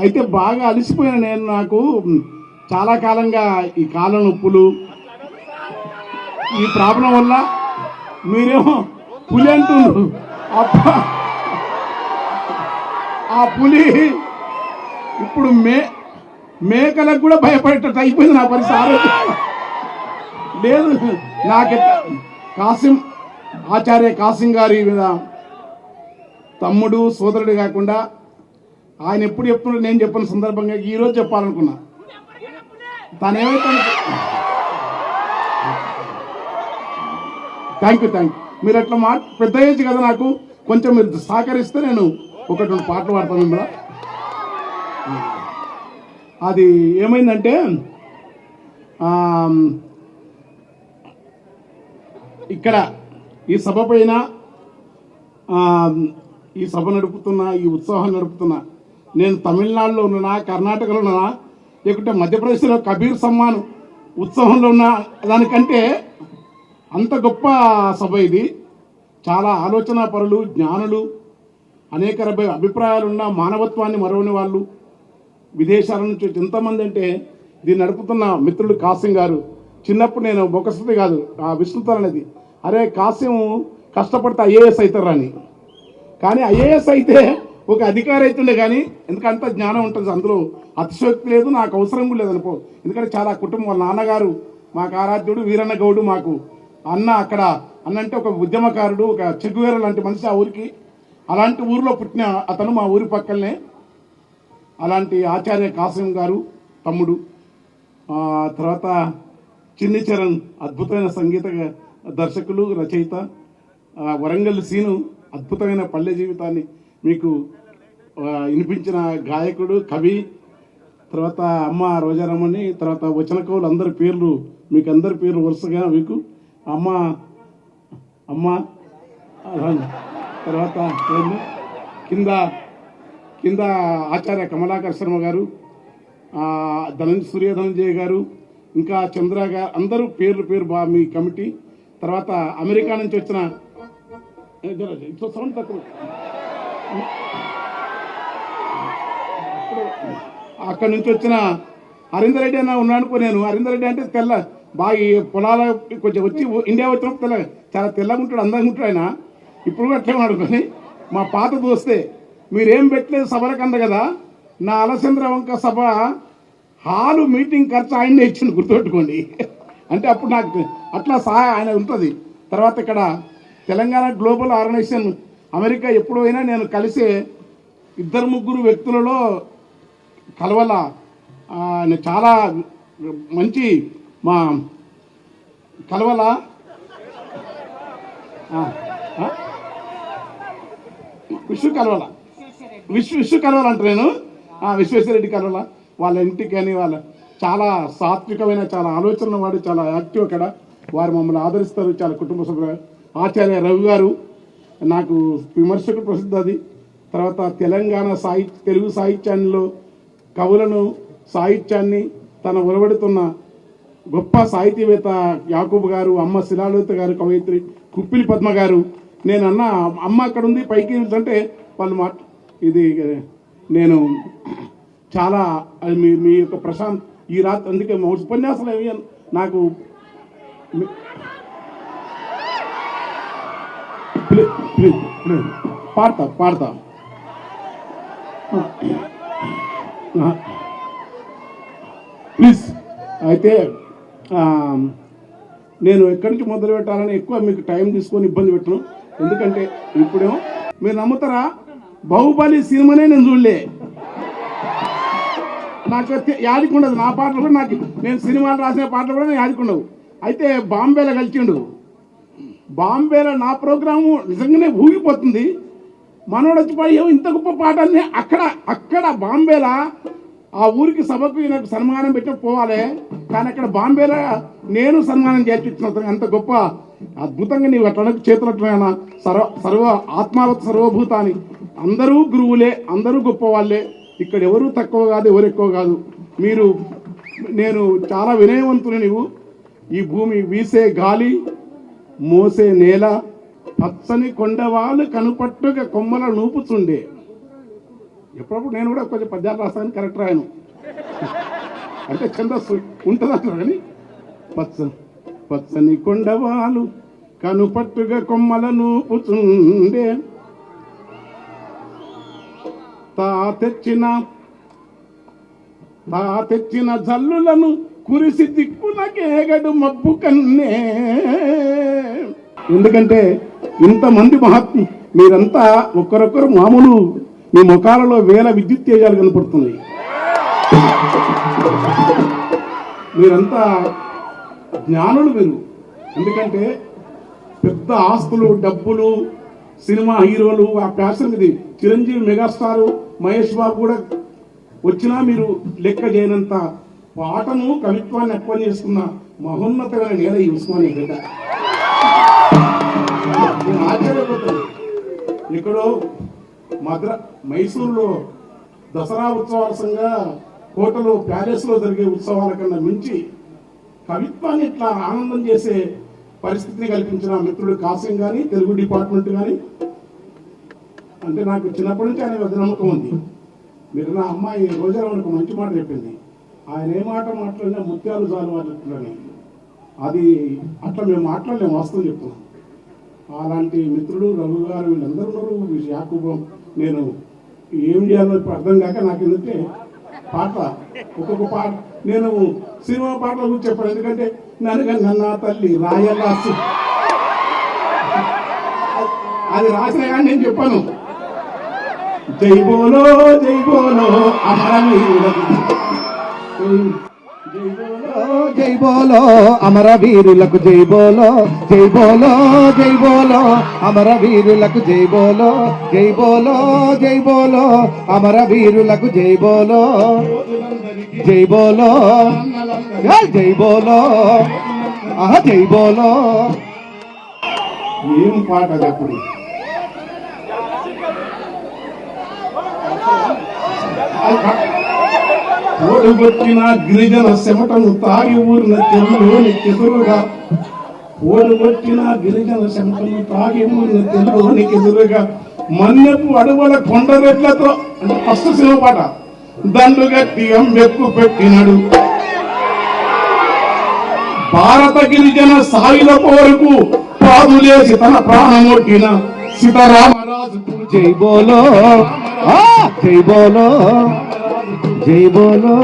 అయితే బాగా అలసిపోయాను నేను. నాకు చాలా కాలంగా ఈ కాళ్ళ నొప్పులు, ఈ ప్రాబ్లం వల్ల మీరేమో పులి అంటున్నారు. ఆ పులి ఇప్పుడు మేకలకు కూడా భయపడేటట్టు అయిపోయింది నా పరిస్థితి. లేదు, నాకు కాసిం ఆచార్య కాసిం గారి మీద తమ్ముడు సోదరుడు కాకుండా ఆయన ఎప్పుడు చెప్తున్నాడు, నేను చెప్పిన సందర్భంగా ఈరోజు చెప్పాలనుకున్నా. తను ఏమైతే థ్యాంక్ యూ మీరు అట్లా పెద్ద ఏజ్ కదా, నాకు కొంచెం మీరు సహకరిస్తే నేను ఒకటి రెండు పాటలు పాడతాను మిమ్మల్ని. అది ఏమైందంటే ఇక్కడ ఈ సభ పైన ఈ సభ నడుపుతున్నా, ఈ ఉత్సవం నడుపుతున్నా, నేను తమిళనాడులో ఉన్నానా, కర్ణాటకలో ఉన్నానా, లేకుంటే మధ్యప్రదేశ్లో కబీర్ సమ్మాన్ ఉత్సవంలో ఉన్న దానికంటే అంత గొప్ప సభ ఇది. చాలా ఆలోచన పరులు, జ్ఞానులు, అనేక అభిప్రాయాలున్న, మానవత్వాన్ని మరవని వాళ్ళు విదేశాల నుంచి ఎంతమంది అంటే దీన్ని నడుపుతున్న మిత్రుడు కాసిం గారు. చిన్నప్పుడు నేను బొక్కస్థితి కాదు ఆ విష్ణుతర్ అనేది, అరే కాసిం కష్టపడితే ఐఏఎస్ అవుతారని. కానీ ఐఏఎస్ అయితే ఒక అధికారి అవుతుండే, కానీ ఎందుకంత జ్ఞానం ఉంటుంది అందులో, అతిశయోక్తి లేదు, నాకు అవసరం కూడా లేదనుకో. ఎందుకంటే చాలా కుటుంబం, వాళ్ళ నాన్నగారు మాకు ఆరాధ్యుడు, వీరన్న గౌడు మాకు అన్న. అక్కడ అన్నంటే ఒక ఉద్యమకారుడు, ఒక చెగువేర లాంటి మనిషి ఆ ఊరికి. అలాంటి ఊరిలో పుట్టిన అతను మా ఊరి పక్కనే. అలాంటి ఆచార్య కాసిం గారు తమ్ముడు. తర్వాత చిన్ని చరణ్ అద్భుతమైన సంగీత దర్శకులు, రచయిత. వరంగల్ సీను అద్భుతమైన పల్లె జీవితాన్ని మీకు వినిపించిన గాయకుడు, కవి. తర్వాత అమ్మ రోజారమణి, తర్వాత వచన కవులు అందరి పేర్లు మీకు, అందరి పేర్లు వరుసగా మీకు. అమ్మ అమ్మ తర్వాత కింద కింద ఆచార్య కమలాకర్ శర్మ గారు, సూర్యధనంజయ గారు, ఇంకా చంద్ర గారు, అందరూ పేర్లు మీ కమిటీ. తర్వాత అమెరికా నుంచి వచ్చిన సౌండ్ తక్కువ, అక్కడి నుంచి వచ్చిన హరీందర్ రెడ్డి అన్న ఉన్నానుకో. నేను హరీందర్ రెడ్డి అంటే తెల్ల, బాగా ఈ పొలాల కొంచెం వచ్చి ఇండియా వచ్చినప్పుడు చాలా తెల్లగా ఉంటాడు, అందంగా ఉంటాడు ఆయన. ఇప్పుడు కూడా అట్లే ఉన్నాడు. కానీ మా పాత దోస్తే మీరేం పెట్టలేదు సభలకు అంద కదా, నా అలచంద్ర వంక సభ హాలు మీటింగ్ ఖర్చు ఆయన్నే ఇచ్చింది, గుర్తుపెట్టుకోండి. అంటే అప్పుడు నాకు అట్లా సహాయం ఆయన ఉంటుంది. తర్వాత ఇక్కడ తెలంగాణ గ్లోబల్ ఆర్గనైజేషన్ అమెరికా ఎప్పుడైనా నేను కలిసే 2-3 వ్యక్తులలో కలవల చాలా మంచి మా కలవల విశ్వ కలవల అంట. నేను విశ్వేశ్వరరెడ్డి కలవల వాళ్ళ ఇంటికి కానీ వాళ్ళ చాలా సాత్వికమైన, చాలా ఆలోచన వాడు, చాలా యాక్టివ్ అక్కడ. వారు మమ్మల్ని ఆదరిస్తారు, చాలా కుటుంబ సభ్యులు. ఆచార్య రవి గారు నాకు విమర్శకుడు ప్రసిద్ధి అది. తర్వాత తెలంగాణ తెలుగు సాహిత్యంలో కవులను, సాహిత్యాన్ని తన ఉరబడుతున్న గొప్ప సాహితీవేత్త యాకూబ్ గారు, అమ్మ శిలాలత గారు, కవయిత్రి కుప్పిలి పద్మ గారు. నేను అన్న అమ్మ అక్కడ ఉంది పైకి అంటే వాళ్ళు ఇది నేను చాలా మీ యొక్క ప్రశాంత్ ఈ రాత్రి, అందుకే ఉపన్యాసాలు ఏమి నాకు పాడతా ప్లీజ్. అయితే నేను ఎక్కడి నుంచి మొదలు పెట్టాలని ఎక్కువ మీకు టైం తీసుకొని ఇబ్బంది పెట్టను. ఎందుకంటే ఇప్పుడేమో మీరు నమ్ముతారా, బాహుబలి సినిమానే నేను చూడలే. నాకు యాదికుండదు నా పాటలు కూడా, నాకు నేను సినిమాలు రాసిన పాటలు కూడా యాదికుండవు. అయితే బాంబేలో కలిసిండు. బాంబేలో నా ప్రోగ్రాము నిజంగానే ఊగిపోతుంది. మనోడు వచ్చిపోయి ఇంత గొప్ప పాటల్ని అక్కడ బాంబేలో ఆ ఊరికి సభకు నాకు సన్మానం పెట్టి పోవాలి. కానీ అక్కడ బాంబేలో నేను సన్మానం చేర్పించిన అంత గొప్ప అద్భుతంగా నీవు అట్లా చేతులట్లయినా సర్వ ఆత్మావత సర్వభూతాన్ని. అందరూ గురువులే, అందరూ గొప్ప వాళ్ళే. ఇక్కడ ఎవరు తక్కువ కాదు, ఎవరు ఎక్కువ కాదు. నేను చాలా వినయవంతుని. నీవు ఈ భూమి వీసే గాలి, మోసే నేల, పచ్చని కొండవాళ్ళు కనుపట్టుగా కొమ్మల నూపుతుండే. ఎప్పుడప్పుడు నేను కూడా కొంచెం పద్యాలు రాస్తాను, కరెక్ట్ రాయను. అంటే ఛందస్సు ఉంటుంది అంటారు కానీ పచ్చని కొండవాలు కనుపట్టుగా కొమ్మలను పుచుండే తా తెచ్చిన జల్లులను కురిసి దిక్కునకేగడు మబ్బు కన్నే. ఎందుకంటే ఇంతమంది మహాత్ములు మీరంతా ఒక్కరొక్కరు మామూలు, మీ ముఖాలలో వేల విద్యుత్ తేజాలు కనపడుతున్నాయి. మీరంతా జ్ఞానులు మీరు. ఎందుకంటే పెద్ద ఆస్తులు, డబ్బులు, సినిమా హీరోలు, ఆ ప్యాషన్ ఇది. చిరంజీవి మెగాస్టారు, మహేష్ బాబు కూడా వచ్చినా మీరు లెక్క చేయనంత పాటను, కవిత్వాన్ని ఎక్కువ చేసుకున్న మహోన్నతమైన నేల ఈ ఉస్మానియా గడ్డ. నేను ఆశ్చర్యపోతాను. ఇక్కడో మైసూరులో దసరా ఉత్సవాలసంగా కోటలో, ప్యాలెస్లో జరిగే ఉత్సవాల కన్నా మించి కవిత్వాన్ని ఇట్లా ఆనందం చేసే పరిస్థితిని కల్పించిన మిత్రుడు కాసిం కానీ, తెలుగు డిపార్ట్మెంట్ కానీ, అంటే నాకు చిన్నప్పటి నుంచి ఆయన పెద్ద నమ్మకం ఉంది. మీరు నా అమ్మాయి రోజారావునికి మంచి మాట చెప్పింది. ఆయన ఏ మాట మాట్లాడినా ముత్యాలు జాలు వాళ్ళని, అది అట్లా మేము మాట్లాడలేము, వాస్తవం చెప్తున్నాం. అలాంటి మిత్రుడు రఘు గారు వీళ్ళందరూ యాకూబం. నేను ఏం చేయాలో ఇప్పుడు అర్థం కాక నాకు ఏంటంటే పాట, ఒక్కొక్క పాట నేను సినిమా పాటల గురించి చెప్పాను. ఎందుకంటే నన్న తల్లి రాయలాసు అది రాసిన కానీ నేను చెప్పాను. జై బోలో అమరవీరులకు, జై బోలో అమరవీరులకు, జై బోలో అమరవీరులకు, జై బోలో అమరవీరులకు, జై బోలో జై బోలో జై బోలో. ఏం పాట చెప్పండి. ఓడుగొట్టిన గిరిజన చెమటను తాగి ఊరిన తెలుగులోనికి ఎదురుగా, ఓడుగొట్టిన గిరిజన చెమటను తాగి ఊరిన తెలుగులోనికి ఎదురుగా, మన్యపు అడవుల కొండరెడ్లతో, అంటే ఫస్ట్ సినిమా పాట, దండు గట్టి అంబెక్కు పెట్టినడు భారత గిరిజన సాయుల కోరుకు పాదులేసి తన ప్రాణమొట్టిన సీతారామరాజుకు జై బోలో జై బోలో జై బోలో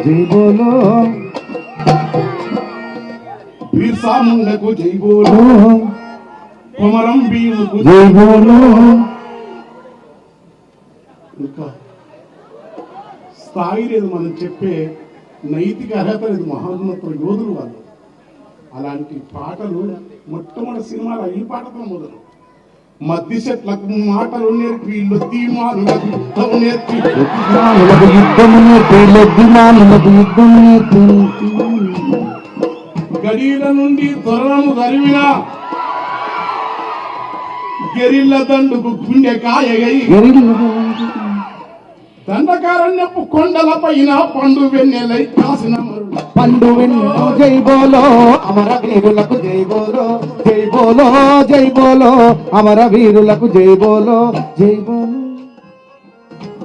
జై బోలో. బిర్సా ముండకు జై బోలో, కొమరం భీముకు జై బోలో. ఇంకా స్థాయి లేదు, మనం చెప్పే నైతిక అర్హత లేదు. మహోన్నత యోధులు వాళ్ళు. అలాంటి పాటలు మొట్టమొదటి సినిమాలో ఈ పాటతో మొదలు. మధ్య చెట్లకు మాటలు నేర్పి లొద్దిమానులకు యుద్ధం నేర్పి, గడీల నుండి త్వరను తరిమిన గెరిల్ల దండుకు గుండెకాయగై, దండకారణ్యపు కొండల పైన పండు వెన్నెలై కాసిన పండు వెన్నెల. జై బోలో అమరవీరులకు, జై బోలో అమరవీరులకు, జై బోలో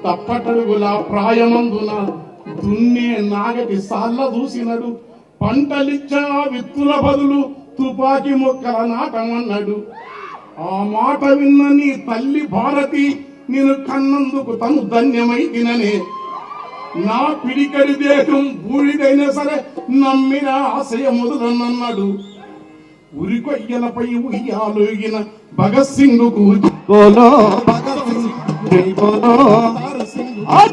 తప్పటడుగుల ప్రాయమందున దున్నే నాగటి సాల్ల దూసినడు, పంటలిచ్చా విత్తుల బదులు తుపాకీ మొక్కల నాటమన్నాడు. ఆ మాట విన్న నీ తల్లి భారతి నేను కన్నందుకు తను ధన్యమై తిననే, నా పిడికడి దేహం బూడిదైనా సరే నమ్మిన ఆశయ మొదలన్నాడు. ఉరికొయ్యలపై ఉయ్యాలోగిన భగత్ సింగ్ కు బోలో భగత్ సింగ్, జై బోలో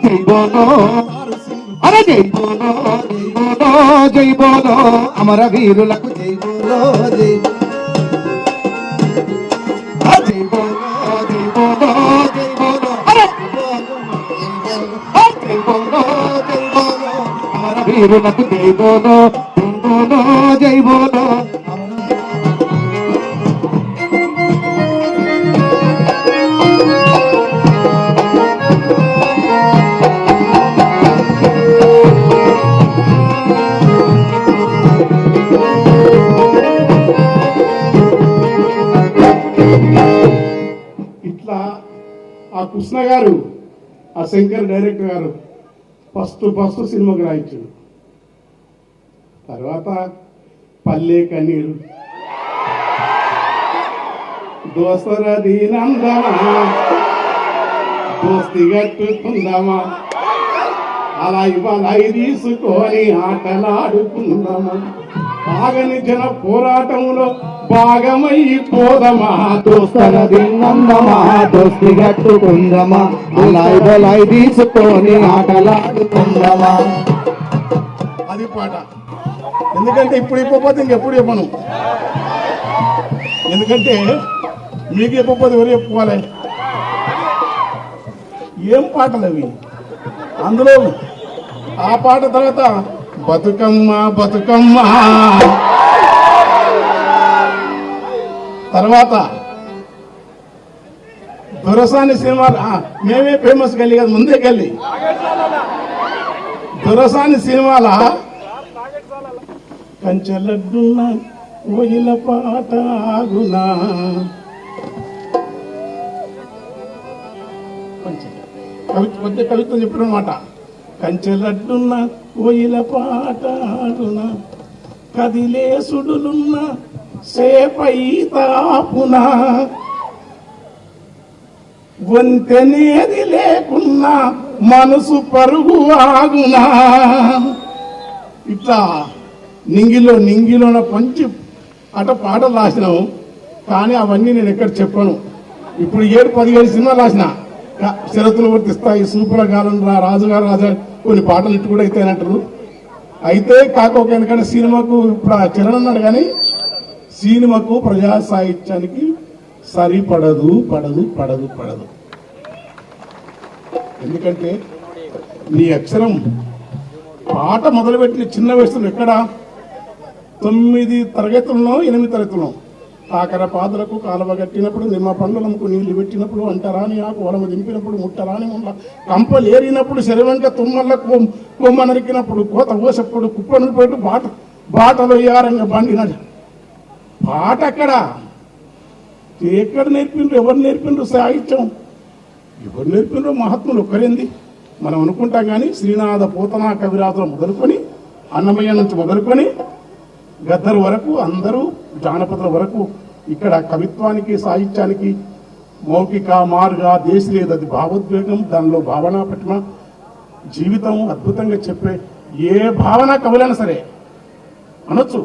జై బోలో అరే జై బోలో జై బోలో అమరవీరులకు, జై బోలో జై బోలో జై బోలో జై బోలో అరే జై బోలో అమరవీరులకు, జై బోలో జై బోలో. ఇట్లా ఆ కృష్ణ గారు శంకర్ డైరెక్టర్ గారు ఫస్ట్ సినిమాకి రాయించాడు. తర్వాత పల్లె కన్నీరు, దోస్తరది నందమా, దోస్తి గట్టుకుందామా, అలా ఇవాళ తీసుకొని ఆటలాడుకుందామా, ఆగని జన పోరాటంలో భాగమైపోదమా, దోస్తరది నందమా, దోస్తి గట్టుకుందమా, అలా తీసుకొని ఆటలాడుకుందమా. అది పాట. ఎందుకంటే ఇప్పుడు ఇప్పపోతే ఇంకెప్పుడు చెప్పను. ఎందుకంటే మీకు చెప్పకపోతే ఎవరు చెప్పుకోవాలి? ఏం పాటలు అవి. అందులో ఆ పాట తర్వాత బతుకమ్మ బతుకమ్మ, తర్వాత దొరసాని సినిమాలు మేమే ఫేమస్ గల్లి కదా, ముందే గల్లి. దొరసాని సినిమాల కంచెలడ్డున్న ఓయిల పాట ఆగునా, కవిత్వం చెప్పినమాట. కంచెలడ్డున్న ఓయిల పాట ఆగునా, కదిలే సుడులున్న సేపై తాపునా, వంతెనేది లేకున్నా మనసు పరుగు ఆగునా. ఇట్లా నింగిలోన పంచి అట పాటలు రాసినాము. కానీ అవన్నీ నేను ఎక్కడ చెప్పను. ఇప్పుడు 7-17 సినిమాలు రాసిన. షరతులు వర్తిస్తాయి, సూపరగాలం, రాజుగారు రాజా, కొన్ని పాటలు ఇటు కూడా అయితే అంటారు. అయితే కాకపోతే ఎందుకంటే సినిమాకు ఇప్పుడు చరణ్ అన్నాడు, కానీ సినిమాకు ప్రజా సాహిత్యానికి సరిపడదు పడదు పడదు పడదు. ఎందుకంటే నీ అక్షరం పాట మొదలుపెట్టిన చిన్న వయసులో ఎక్కడ 9 తరగతుల్లో 8 తరగతుల్లో కాకర పాదులకు కాలువ కట్టినప్పుడు, నిమ్మ పండ్లకు నీళ్లు పెట్టినప్పుడు, అంటరాని ఆకు వడము దింపినప్పుడు, ముట్టరాని ముళ్ళ కంపలు ఏరినప్పుడు, శరవంక తుమ్మల కొమ్మ నరికినప్పుడు, కోత ఓసప్పుడు, కుప్పను పెట్టు బాటలో యారంగా బండినాడు. పాట అక్కడ ఎక్కడ నేర్పిండ్రు? ఎవరు నేర్పిండ్రు సాహిత్యం? ఎవరు నేర్పిండ్రు? మహాత్ములు ఒక్కరేంది మనం అనుకుంటాం. కానీ శ్రీనాథ పోతనా కవిరాజులు మొదలుకొని, అన్నమయ్య నుంచి మొదలుకొని గద్దరు వరకు, అందరూ జానపదుల వరకు ఇక్కడ కవిత్వానికి సాహిత్యానికి మౌఖిక మార్గ దేశి లేదు. అది భావోద్వేగం, దానిలో భావన పట్టిన జీవితం అద్భుతంగా చెప్పే ఏ భావన కవులైనా సరే అనొచ్చు.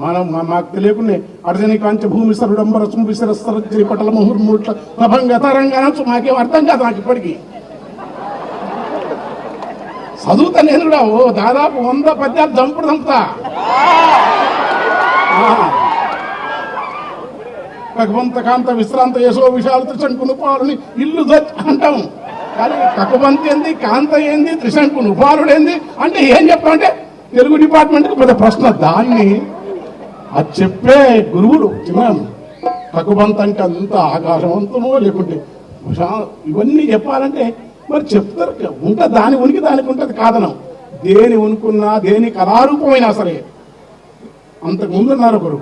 మనం మాకు తెలియకుండా అర్జని కాంచ భూమి సరుడంబర చుంబిసరస్సరి పటల ముహుర్ముట్ల తభంగ తరంగా అనొచ్చు. మాకేం అర్థం కాదు నాకు ఇప్పటికీ. చదువుతా నేను కూడా దాదాపు 100 పద్యాలు చంపుతా. కకుబంత కాంత విశ్రాంత యశో విశాల త్రిశంకును పాలుని ఇల్లు అంటాం. కానీ కకుబంతి ఏంది, కాంత ఏంది, త్రిశంకును పాలుడేంది అంటే ఏం చెప్తామంటే తెలుగు డిపార్ట్మెంట్కి పెద్ద ప్రశ్న. దాన్ని అది చెప్పే గురువులు చిన్న కకుబంత అంటే అంత ఆకాశవంతమో లేకుంటే ఇవన్నీ చెప్పాలంటే మరి చెప్తారు. ఉంటుంది దాని ఉనికి దానికి ఉంటుంది, కాదనం. దేని ఉనుకున్నా, దేని కళారూపమైనా సరే. అంతకుముందు ఉన్నారు ఒకరు,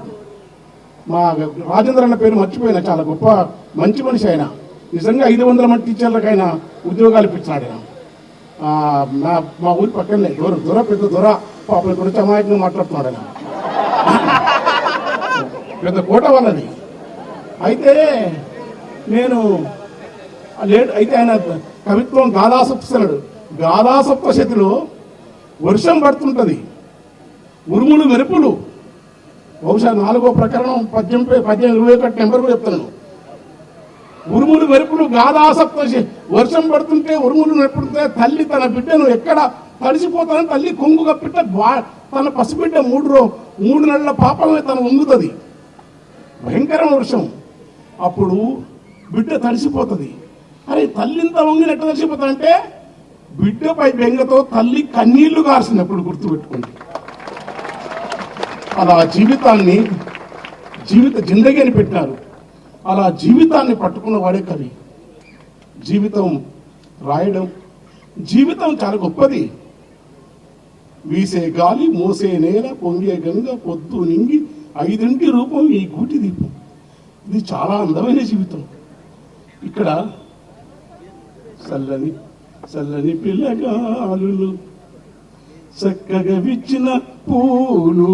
మా రాజేంద్ర అన్న పేరు మర్చిపోయినా, చాలా గొప్ప మంచి మనిషి ఆయన. నిజంగా 500 మంది టీచర్లకు ఆయన ఉద్యోగాలు ఇప్పించినాడు ఆయన. మా ఊరి పక్కనే దొర పెద్ద దొర, పాపం ఇక్కడ నుంచి అమాయకంగా మాట్లాడుతున్నాడు ఆయన. పెద్ద కోట వాళ్ళది. అయితే నేను అయితే ఆయన కవిత్వం గాథాసప్తశతుడు. గాథాసప్తశతిలో వర్షం పడుతుంటది, ఉరుములు మెరుపులు. బహుశా 4వ ప్రకరణం 21 నెంబర్ కూడా చెప్తున్నాను. ఉరుములు మెరుపులు గాథాసప్తశతి. వర్షం పడుతుంటే ఉరుములు మెరుపుతుంటే తల్లి తన బిడ్డను ఎక్కడ తడిసిపోతానని తల్లి కొంగు కప్పిట తన పసిబిడ్డ 3 నెలల పాపమే తను వంగుతుంది. భయంకరమైన వర్షం. అప్పుడు బిడ్డ తడిసిపోతుంది. అరే తల్లి ఇంత వంగిన ఎట్లా తడిసిపోతా అంటే బిడ్డపై బెంగతో తల్లి కన్నీళ్లు గార్చినప్పుడు గుర్తుపెట్టుకోండి. అలా జీవిత జిందగీ అని పెట్టినారు. అలా జీవితాన్ని పట్టుకున్న వాడే కవి. జీవితం రాయడం, జీవితం చాలా గొప్పది. వీసే గాలి, మోసే నేల, పొంగే గంగ, పొద్దు నింగి, 5 రూపం ఈ గూటి దీపం. ఇది చాలా అందమైన జీవితం. ఇక్కడ చల్లని చల్లని పిల్లగాలులు చక్కగా విచ్చిన పూలు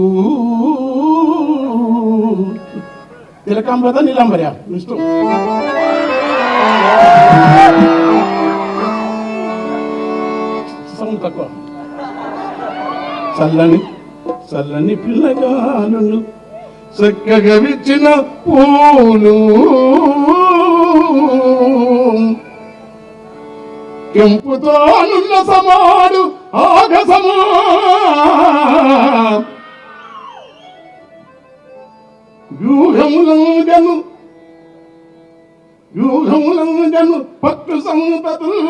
తిలకాంబద నీలాంబర్య ఇష్టం. సౌండ్ తక్కువ. చల్లని పిల్లగాలులు చక్కగా విచ్చిన పూలు కెంపుతో నున్న సమాడు ఆగసమా వ్యూహములంగను పట్టు సంపతులు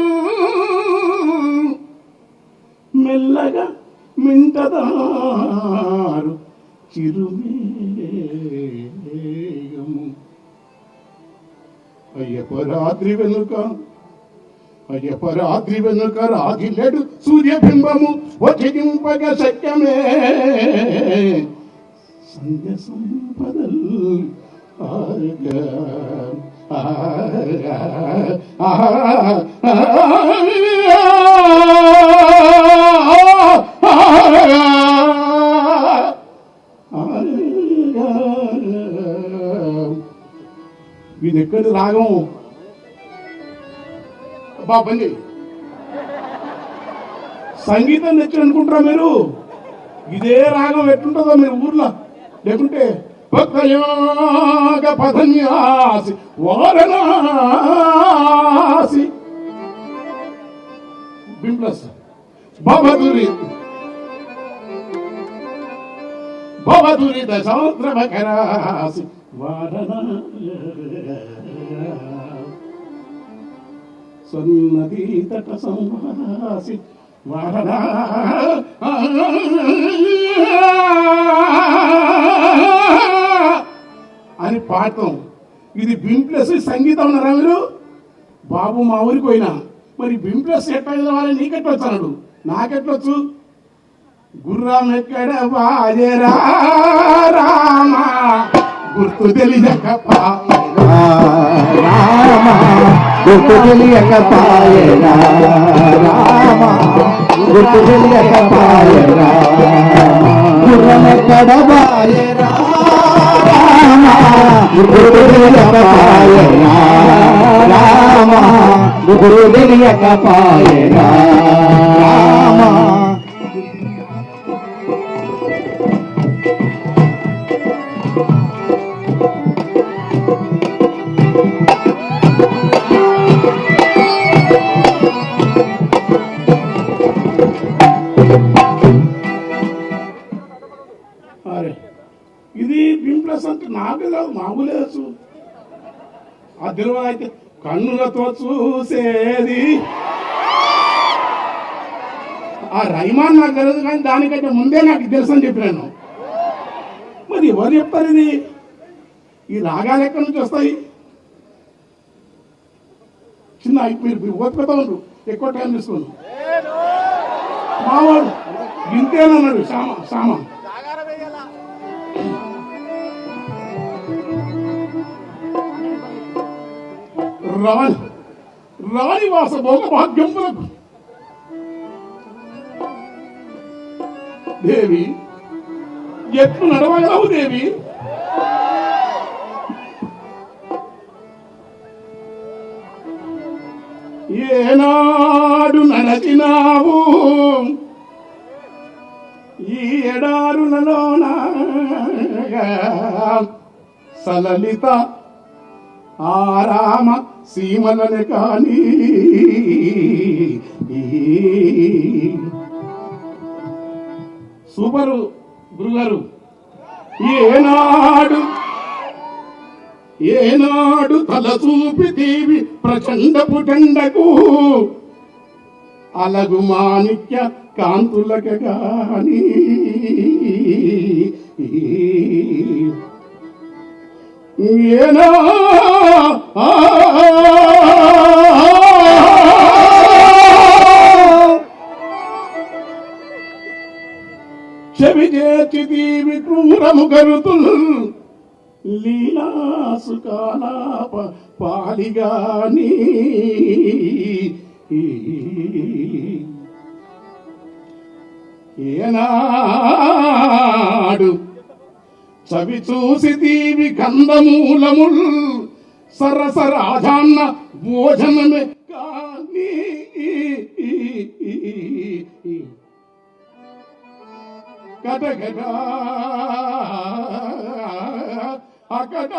మెల్లగా మింటదారు చిరుమేఘము అయ్యపరాత్రి వెనుక రాగిలేడు సూర్యబింబము వచింపగ శక్యమే సంధ్య సంపదల్ ఇది ఎక్కడి రాగం బాబండి? సంగీతం తెచ్చి అనుకుంటారా మీరు? ఇదే రాగం ఎట్లుంటుందో మీరు ఊర్లో లేకుంటే భక్తయోగ పదన్యాసి వారణాసి బింప్లస్ భవదురి దశాంద్రమకరాసి సన్నది తట సంవాసి వారణా అని పాడతాం. ఇది బింప్లస్ సంగీతం అన్నారా మీరు? బాబు మా ఊరికి పోయినా మరి బింప్లస్ ఎట్లా చదవాలి నీకెట్లా వచ్చాడు? నాకెట్లొచ్చు? గుర్రం ఎక్కడ బాజరా రామా గుర్తు తెలియక గుర్తు తెలియక పాయరా రామ గుర్తు తెలియక పాయరా గుర్రమెక్కడ పాయరా రామ గుర్తు తెలియక పాయరా రామ గుర్తు తెలియక పాయరా రామ. ఇది బింప్లస్ అంటే నాకు కాదు మామూలే వచ్చు. ఆ తెలుగు అయితే కన్నులతో చూసేది ఆ రైమాన్ నాకు తెలియదు, కానీ దానికంటే ముందే నాకు తెలుసు అని చెప్పినాను. మరి ఎవరు చెప్తారు ఇది? ఈ రాగాలు ఎక్కడి నుంచి వస్తాయి? చిన్న మీరు ఓపికతో ఉండు, ఎక్కువ టైం తీసుకోండి. మావాడు ఇంతేనన్నాడు శ్యామ. రాణి వాస భోగ భాగ్యములకు దేవి ఎట్లు నడవగలవు దేవి? ఏనాడు నడచినావు ఈ ఎడారులలోన సలలిత ఆరామ సీమలని కాని సూపరు గురుగారు. ఏనాడు తల చూపి దేవి ప్రచండపు టండకు అలగు మాణిక్య కాంతులక గాని ఏనా చెవి చేతి దీవి క్రూరము గరుతులు లీలాసుకాలాప పాలిగాని ఏనాడు చవి చూసి తీవి కందమూలముల్ సరసరాజాన్న భోజనమే కానీ కటకట అకట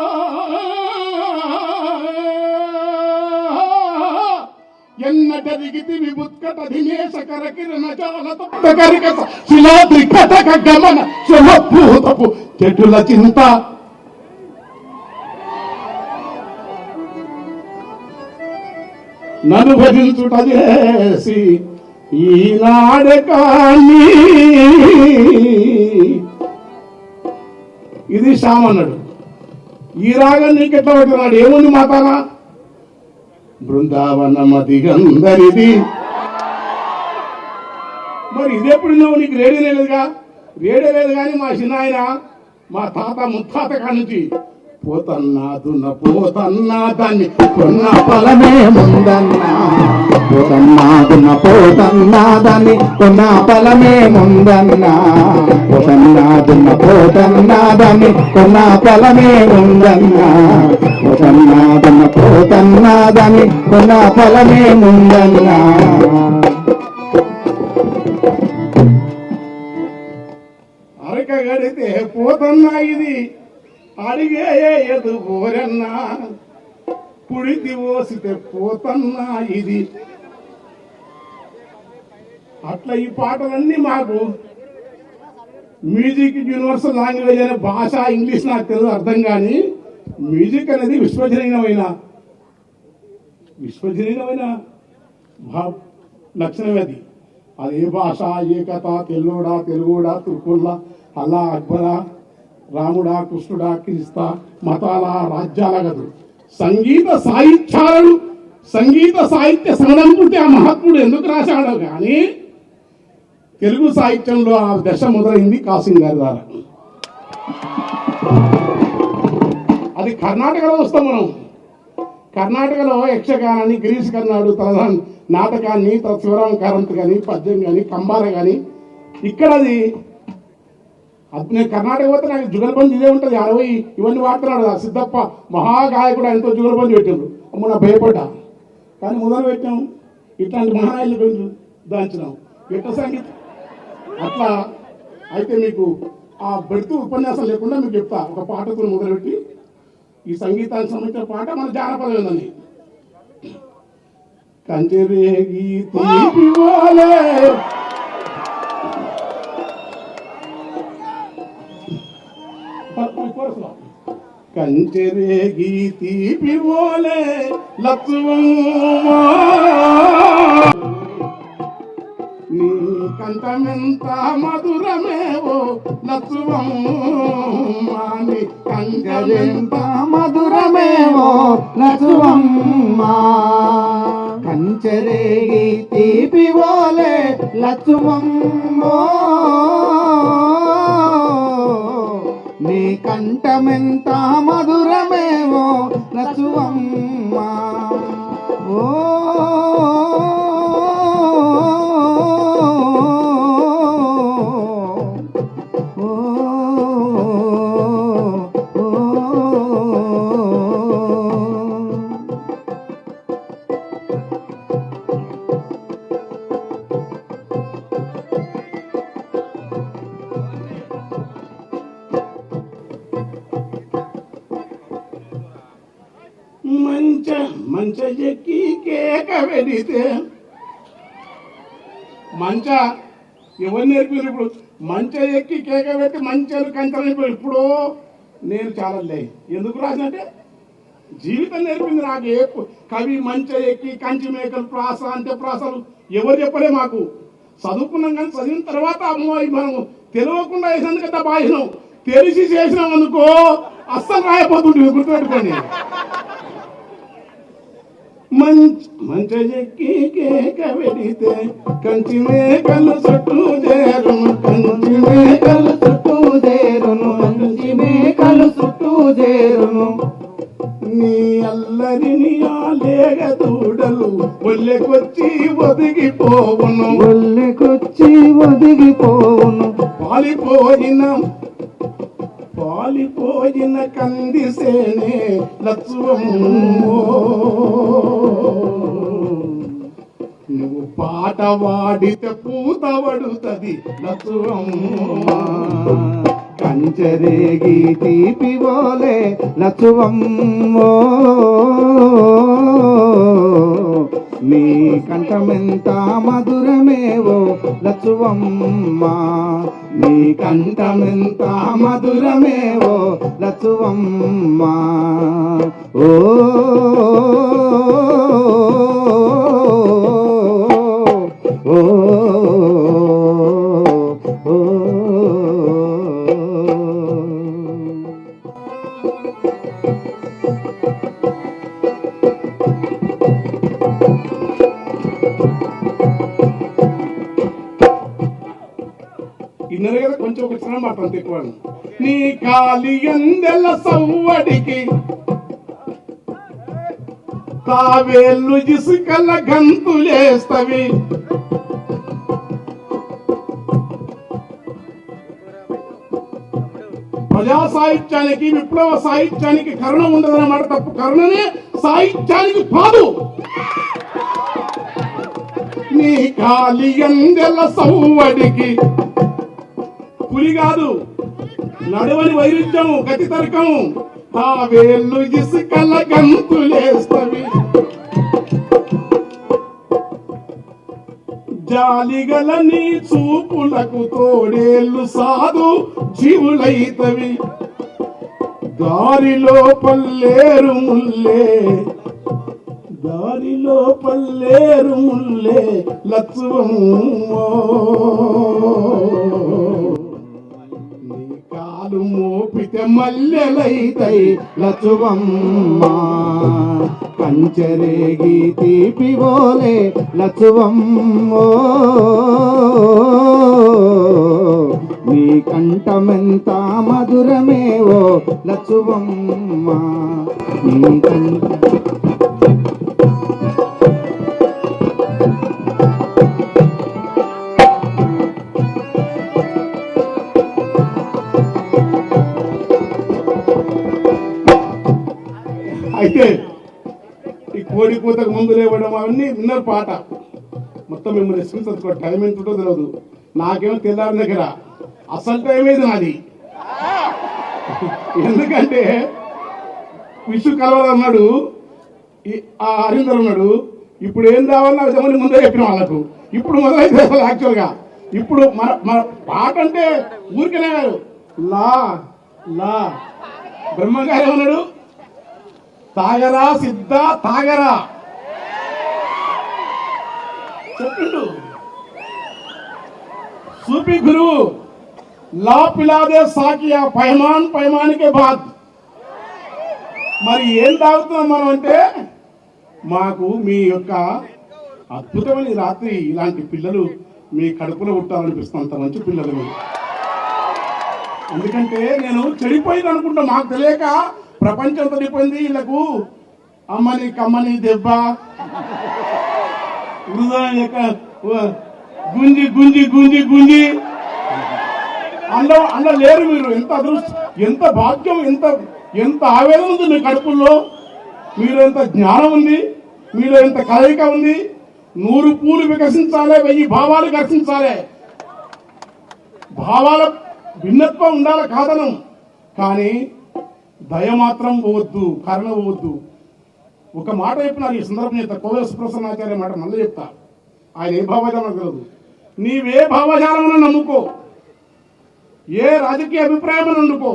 ఎన్నటరిగితి విభుత్కట ధినేశ కరకిరణ జాల తప్తకరిక శిలాద్రి కటక గమన శుభభూతపు చెట్టుల చింత నన్ను భజించుట చేసి ఈనాడే కానీ ఇది శ్యామ్ అన్నాడు. ఈ రాగం నీకెట్లా పట్టుకున్నాడు? ఏముంది మాతానా? బృందావనమదిగందరిది. మరి ఇదెప్పుడు నువ్వు? నీకు రేడియో లేదుగా. రేడియో లేదు కానీ మా చిన్నాయన మా తాత ముత్తాత కానుంచి పోతన్నాదున్న పోతన్నాదాన్ని కొన్న ఫలమే ముందన్నా పోతన్నాదున్న పోతన్నాదాన్ని కొన్న ఫలమే ముందన్నా పోతన్నాదున్న పోతన్నాదాన్ని కొన్న ఫలమే ముందన్నా పోతన్నాదున్న పోతన్నాదాన్ని కొన్న ఫలమే ముందన్నా. అరక గడితే పోతన్నా ఇది అడిగే ఎదు పోరన్నా పుడితి పోసితే పోతన్నా ఇది. అట్లా ఈ పాటలన్నీ మాకు మ్యూజిక్ యూనివర్సల్ లాంగ్వేజ్ అనే భాష ఇంగ్లీష్ నాకు తెలియదు, అర్థం కానీ మ్యూజిక్ అనేది విశ్వజనీయమైన లక్షణం అది. అది ఏ భాష, ఏ కథ, తెలుగుడా, తుర్కుల్లా, అల్లా, అక్బరా, రాముడా, కృష్ణుడా, క్రీస్తా, మతాల, రాజ్యాల కాదు. సంగీత సాహిత్యాలను, సంగీత సాహిత్య సంగమనుకుంటే ఆ మహాత్ముడు ఎందుకు రాశాడో కానీ తెలుగు సాహిత్యంలో ఆ దశ మొదలైంది కాసిం గారి ద్వారా. అది కర్ణాటకలో వస్తాం మనం. కర్ణాటకలో యక్షగానాన్ని, గిరీష్ కర్నాడు తన నాటకాన్ని, శివరాం కారంత్ కానీ, పద్యం కానీ, కంబార కానీ, ఇక్కడ అది నేను కర్ణాటక పోతే నాకు జుగల్బంద్ ఇదే ఉంటుంది. 60 ఇవన్నీ వాడుతున్నాడు. సిద్ధప్ప మహాగాయకుడు, ఆయనతో జుగల్బంద్ పెట్టారు. అమ్మ నా భయపడ్డా, కానీ మొదలు పెట్టాం. ఇట్లాంటి మహానాయులు కొంచెం దాంచినాం ఎట్ట సంగీతం అట్లా. అయితే మీకు ఆ బెడుతూ ఉపన్యాసం లేకుండా మీకు చెప్తా. ఒక పాటతో మొదలుపెట్టి ఈ సంగీతానికి సంబంధించిన పాట మన జానపదం ఏందని. కంచెరేగి తీపి వాలే కంచెరేగి తీపి వాలే లత్సువమ్మా నీ కంఠమెంత మధురమేవో లత్సువమ్మా నీ కంఠమెంత మధురమేవో లచ్చువమ్మా కంచెరేగి తీపి వోలే లచ్చువమ్మో నీ కంఠమెంత మధురమేవో లచ్చువమ్మా. ఓ మంచ ఎక్కి కేక పెడితే మంచ ఎవరు నేర్పారు? ఇప్పుడు మంచ ఎక్కి కేక పెట్టి మంచాలు కంచెలు ఇప్పుడు నేను చాలా ఎందుకు రాసినంటే జీవితం నేర్పింది నాకు. ఏ కవి మంచ ఎక్కి కంచి మేకలు ప్రాస అంతే ప్రాసలు ఎవరు చెప్పలే మాకు. చదువుకున్నాం కానీ చదివిన తర్వాత అమ్మో మనం తెలియకుండా వేసినందుకు కదా బాధినాం. తెలిసి చేసినాం అనుకో అస్సలు రాయపోతుంటుంది, గుర్తుపెట్టుకోండి. మంచ ఎక్కి కేక పెడితే కంచి మేకలు చుట్టూ చేరును, కంచి మేకలు చుట్టూ చేరును, కంచి మేకలు చుట్టూ చేరును. నీ అల్లరిని ఆలేగ దూడలు ఒళ్ళెకొచ్చి ఒదిగిపోవును ఒళ్ళెకొచ్చి ఒదిగిపోవును పాలిపోయిన కందిసేనే లత్సువమ్మో నువ్వు పాట వాడితే పూత పడుతుంది లత్సువమ్మో కంచరేగి తీపివోలే లచువమ్మో నీ కంఠమెంత మధురమేవో లచువమ్మ నీ కంఠమెంత మధురమేవో లచువమ్మ ఓ ఓ ఓ ఇన్నర్ కదా కొంచెం ఒక చిన్న మాట అంత ఎక్కువ నీ కాలి ఎందెల సవ్వడికి తావేళ్ళు ఇసుకల గంతులేస్తవి ప్రజా సాహిత్యానికి విప్లవ సాహిత్యానికి కరుణ ఉండదన్నమాట తప్పు కరుణనే సాహిత్యానికి పాదు నీ కాలి ఎందెల సవ్వడికి పులి కాదు నడవని వైరుధ్యము గతి తర్కము తావేళ్ళు ఇసుకల గంతులేస్తవి జాలిగల నీ చూపులకు తోడేళ్ళు సాధు జీవులైతవి దారిలో పల్లేరు ముల్లే లత్సువమ్మో నీ కాలు మోపితే మల్లెలైతై లచువమ్మ కంచరేగి తీపివోలే లచువమ్మో నీ కంఠమెంత మధురమేవో లచువమ్మ నీ కంఠ అయితే ఈ కోడి కూతకు ముందు లేవడం అవన్నీ విన్నర్ పాట మొత్తం మిమ్మల్ని స్వీకరించుకో టైం ఎంత ఉంటుందో తెలియదు నాకేమో తెల్లారి దగ్గర అసలు టైం ఏది నాది ఎందుకంటే విషు కలవాలన్నాడు ఆ హరీందర్ ఉన్నాడు ఇప్పుడు ఏం రావాలన్నా విధమని ముందే చెప్పిన వాళ్ళకు ఇప్పుడు మొదలైతే యాక్చువల్గా ఇప్పుడు మన పాట అంటే ఊరికనే కాదు లా లా బ్రహ్మగారు ఏమన్నాడు తాగరా సిద్ధ తాగరా చెప్పిండు सूफी गुरु ला पिला दे साकिया पैमान के बाद మరి ఏం తాగుతున్నాం మనం అంటే మాకు మీ యొక్క అద్భుతమైన రాత్రి ఇలాంటి పిల్లలు మీ కడుపులో పుట్టాలనిపిస్తుంది అంత మంచి పిల్లలు మీరు ఎందుకంటే నేను చెడిపోయింది అనుకుంటా మాకు తెలియక ప్రపంచం చెడిపోయింది వీళ్ళకు అమ్మని కమ్మని దెబ్బ గుంజి గుంజి గుంజి గుంజి అండ లేరు మీరు ఎంత అదృష్టం ఎంత భాగ్యం ఎంత ఆవేదన ఉంది మీ కడుపుల్లో మీరు ఎంత జ్ఞానం ఉంది మీలో ఎంత కలయిక ఉంది 100 పూలు వికసించాలి 1000 భావాలు కర్షించాలి భావాల భిన్నత్వం ఉండాలి కాదనం కానీ దయ మాత్రం పోవద్దు కరుణ పోవద్దు ఒక మాట చెప్పినారు ఈ సందర్భం చెప్తా కోవెల సుప్రసన్నాచార్య మాట మళ్ళీ చెప్తా ఆయన ఏ భావజాలం తెలియదు నీవే భావజాలం నమ్ముకో ఏ రాజకీయ అభిప్రాయం నమ్ముకో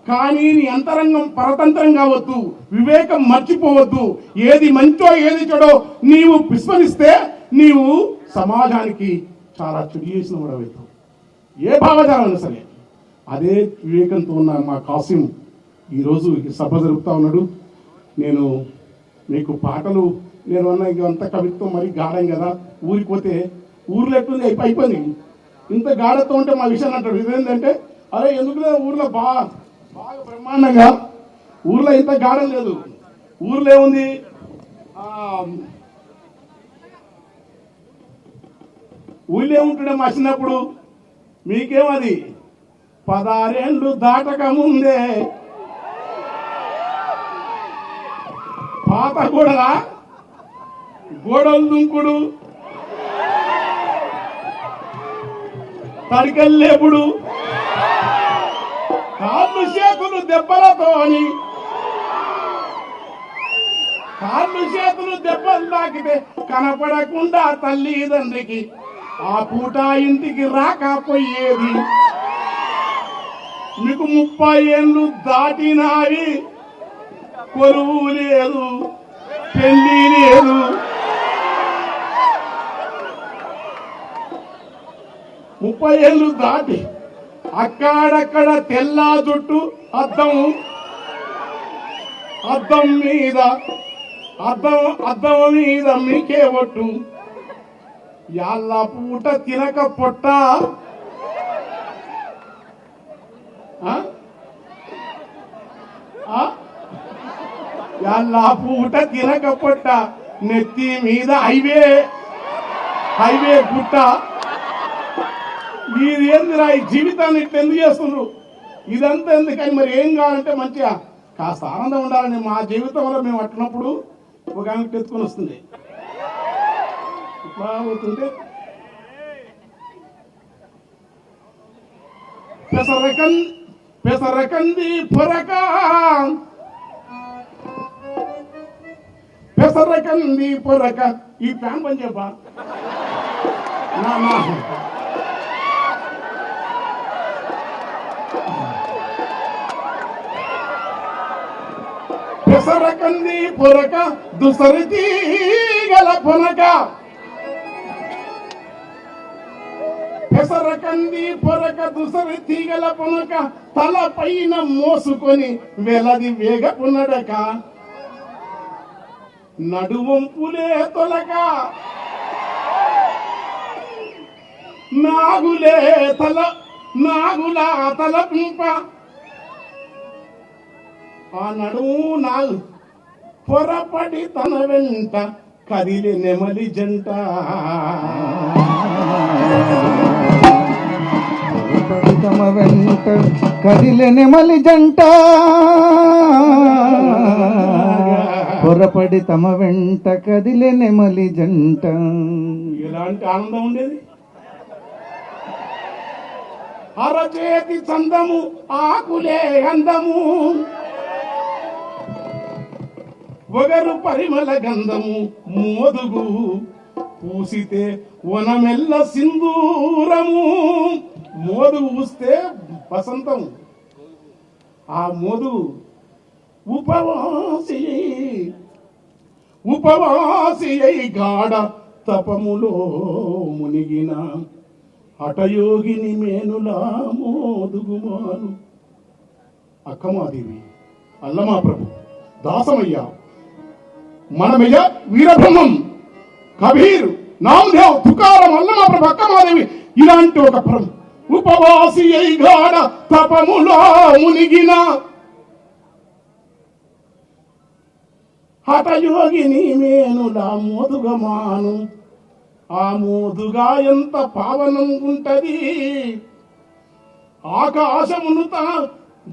కానీ నీ అంతరంగం పరతంత్రం కావద్దు వివేకం మర్చిపోవద్దు ఏది మంచో ఏది చెడో నీవు విస్మరిస్తే నీవు సమాజానికి చాలా చెడు చేసిన వాడవుతావు ఏ భావజాలం సరే అదే వివేకంతో ఉన్న మా కాసిం ఈరోజు ఈ సభ జరుపుతా ఉన్నాడు నేను మీకు పాటలు నేను అన్న ఇదంతా కవిత్వం మరి గాఢం కదా ఊరికి పోతే ఊర్లో ఎట్లుంది అయిపోయింది ఇంత గాఢతో ఉంటే మా విషయం అంటాడు ఇదేంటంటే అరే ఎందుకు ఊర్లో బాగా బ్రహ్మాండంగా ఊర్లో ఇంత గాఢం లేదు ఊర్లో ఏముంది ఊళ్ళో ఏముంటుండే మా చిన్నప్పుడు మీకేమది 16 ఏళ్ళు దాటక ముందే పాత గోడలు దుంకుడు తడికల్లేపుడు కాళ్ళు చేతులు దెబ్బలతోని దెబ్బలు తాకితే కనపడకుండా తల్లిదండ్రికి ఆ పూట ఇంటికి రాకపోయేది. మీకు 30 ఏళ్ళు దాటినావి, కొలువు లేదు, పెళ్లి లేదు. ముప్పై ఏళ్ళు దాటి అక్కడక్కడ తెల్ల జుట్టు అద్దం మీద మీకే ఒట్టు. యాళ్ళ పూట తినక పొట్ట యాళ్ళ పూట తినక పొట్ట, నెత్తి మీద హైవే గుట్ట. ఇదేందిరా ఈ జీవితాన్ని ఇట్లా ఎందుకు చేస్తున్నారు? ఇదంతా ఎందుకని మరి ఏం కావాలంటే మంచిగా కాస్త ఆనందం ఉండాలని మా జీవితంలో మేము అట్టినప్పుడు ఒక ఆమెకు ఎత్తుకొని వస్తుంది. ఇట్లా అవుతుంటే పెసరకంది పొరక ఈ ప్యాన్ పని చెప్పా పెసరకంది పొరక దుసరి తీగల పొనక. పెసరకంది పొరక దుసరి తీగల పొనక, తల పైన మోసుకొని వెలది వేగపున్నడక. నడువంపులే తొలక నాగులా తలపింప. ఆ నడుము నాగు పొరపడి తన వెంట కదిలి నెమలి జంట. తమ వెంట కదిలే నెమలి జంట, పొరపడి తమ వెంట కదిలే నెమలి జంట. ఎలాంటి ఆనందం ఉండేది! అరచేతి చందము ఆకులే అందము, ఒగరు పరిమళ గంధము మోదుగు పూసితే వనమెల్ల సింధూరము. మోదుగు పూస్తే వసంతం. ఆ మోదుగు ఉపవాసి గాఢ తపములో మునిగిన హఠయోగిని మేనులా మోదుగుమాను. అక్కమాదేవి, అల్లమా ప్రభు, దాసమయ్య, మనమయ్య, వీరబ్రహ్మం, కబీర్, నామదేవ్, తుకారం, అల్లమా ప్రభు, అక్కమాదేవి ఇలాంటి ఒక ఉపవాసి గాఢ తపములో మునిగిన హఠయోగిని మేనులా మోదుగమాను. ఆ మోదుగా ఎంత పావనం ఉంటది! ఆకాశమును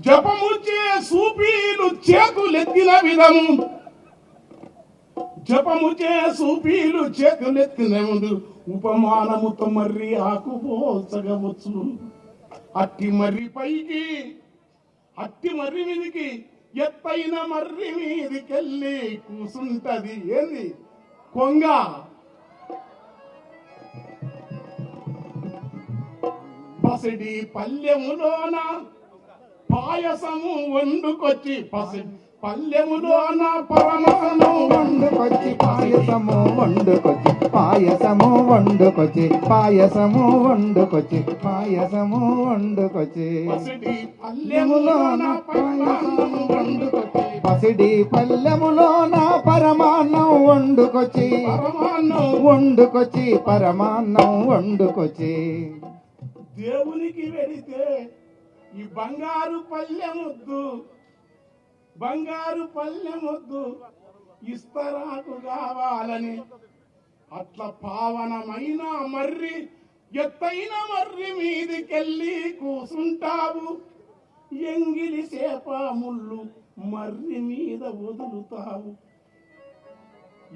జపము చే సూపీలు చేతులెత్తిన విధము, జపము చే సూపీలు చేతులెత్తిన ముందు ఉపమానముతో మర్రి ఆకు పోల్చగవచ్చు. అట్టి మర్రి పైకి, అట్టి మర్రి మీదికి ఎత్తైన మర్రి మీదికెళ్ళి కూసుంటది. ఏంది? కొంగ. పసిడి పల్లెములోన పాయసము వండుకొచ్చి, పల్లెములోన పరమాను వండుకొచ్చి, పాయసము వండుకొచ్చి, పాయసము వండుకొచ్చి, పాయసము వండుకొచ్చి, పాయసము వండుకొచ్చి. పసిడి పల్లెములోన పాయసము వండుకొచ్చి, పసిడి పల్లెములోన పరమాన్నం వండుకొచ్చి, పరమాన్నం వండుకొచ్చి, పరమాన్నం వండుకొచ్చి. దేవునికి వెడితే ఈ బంగారు పల్లెముద్దు బంగారు పల్లెమొద్దు ఇస్తరాకు కావాలని అట్లా పావనమైన మర్రి ఎత్తైన మర్రి మీదికెళ్ళి కూసుంటావు. ఎంగిలి చేప ముళ్ళు మర్రి మీద వదులుతావు.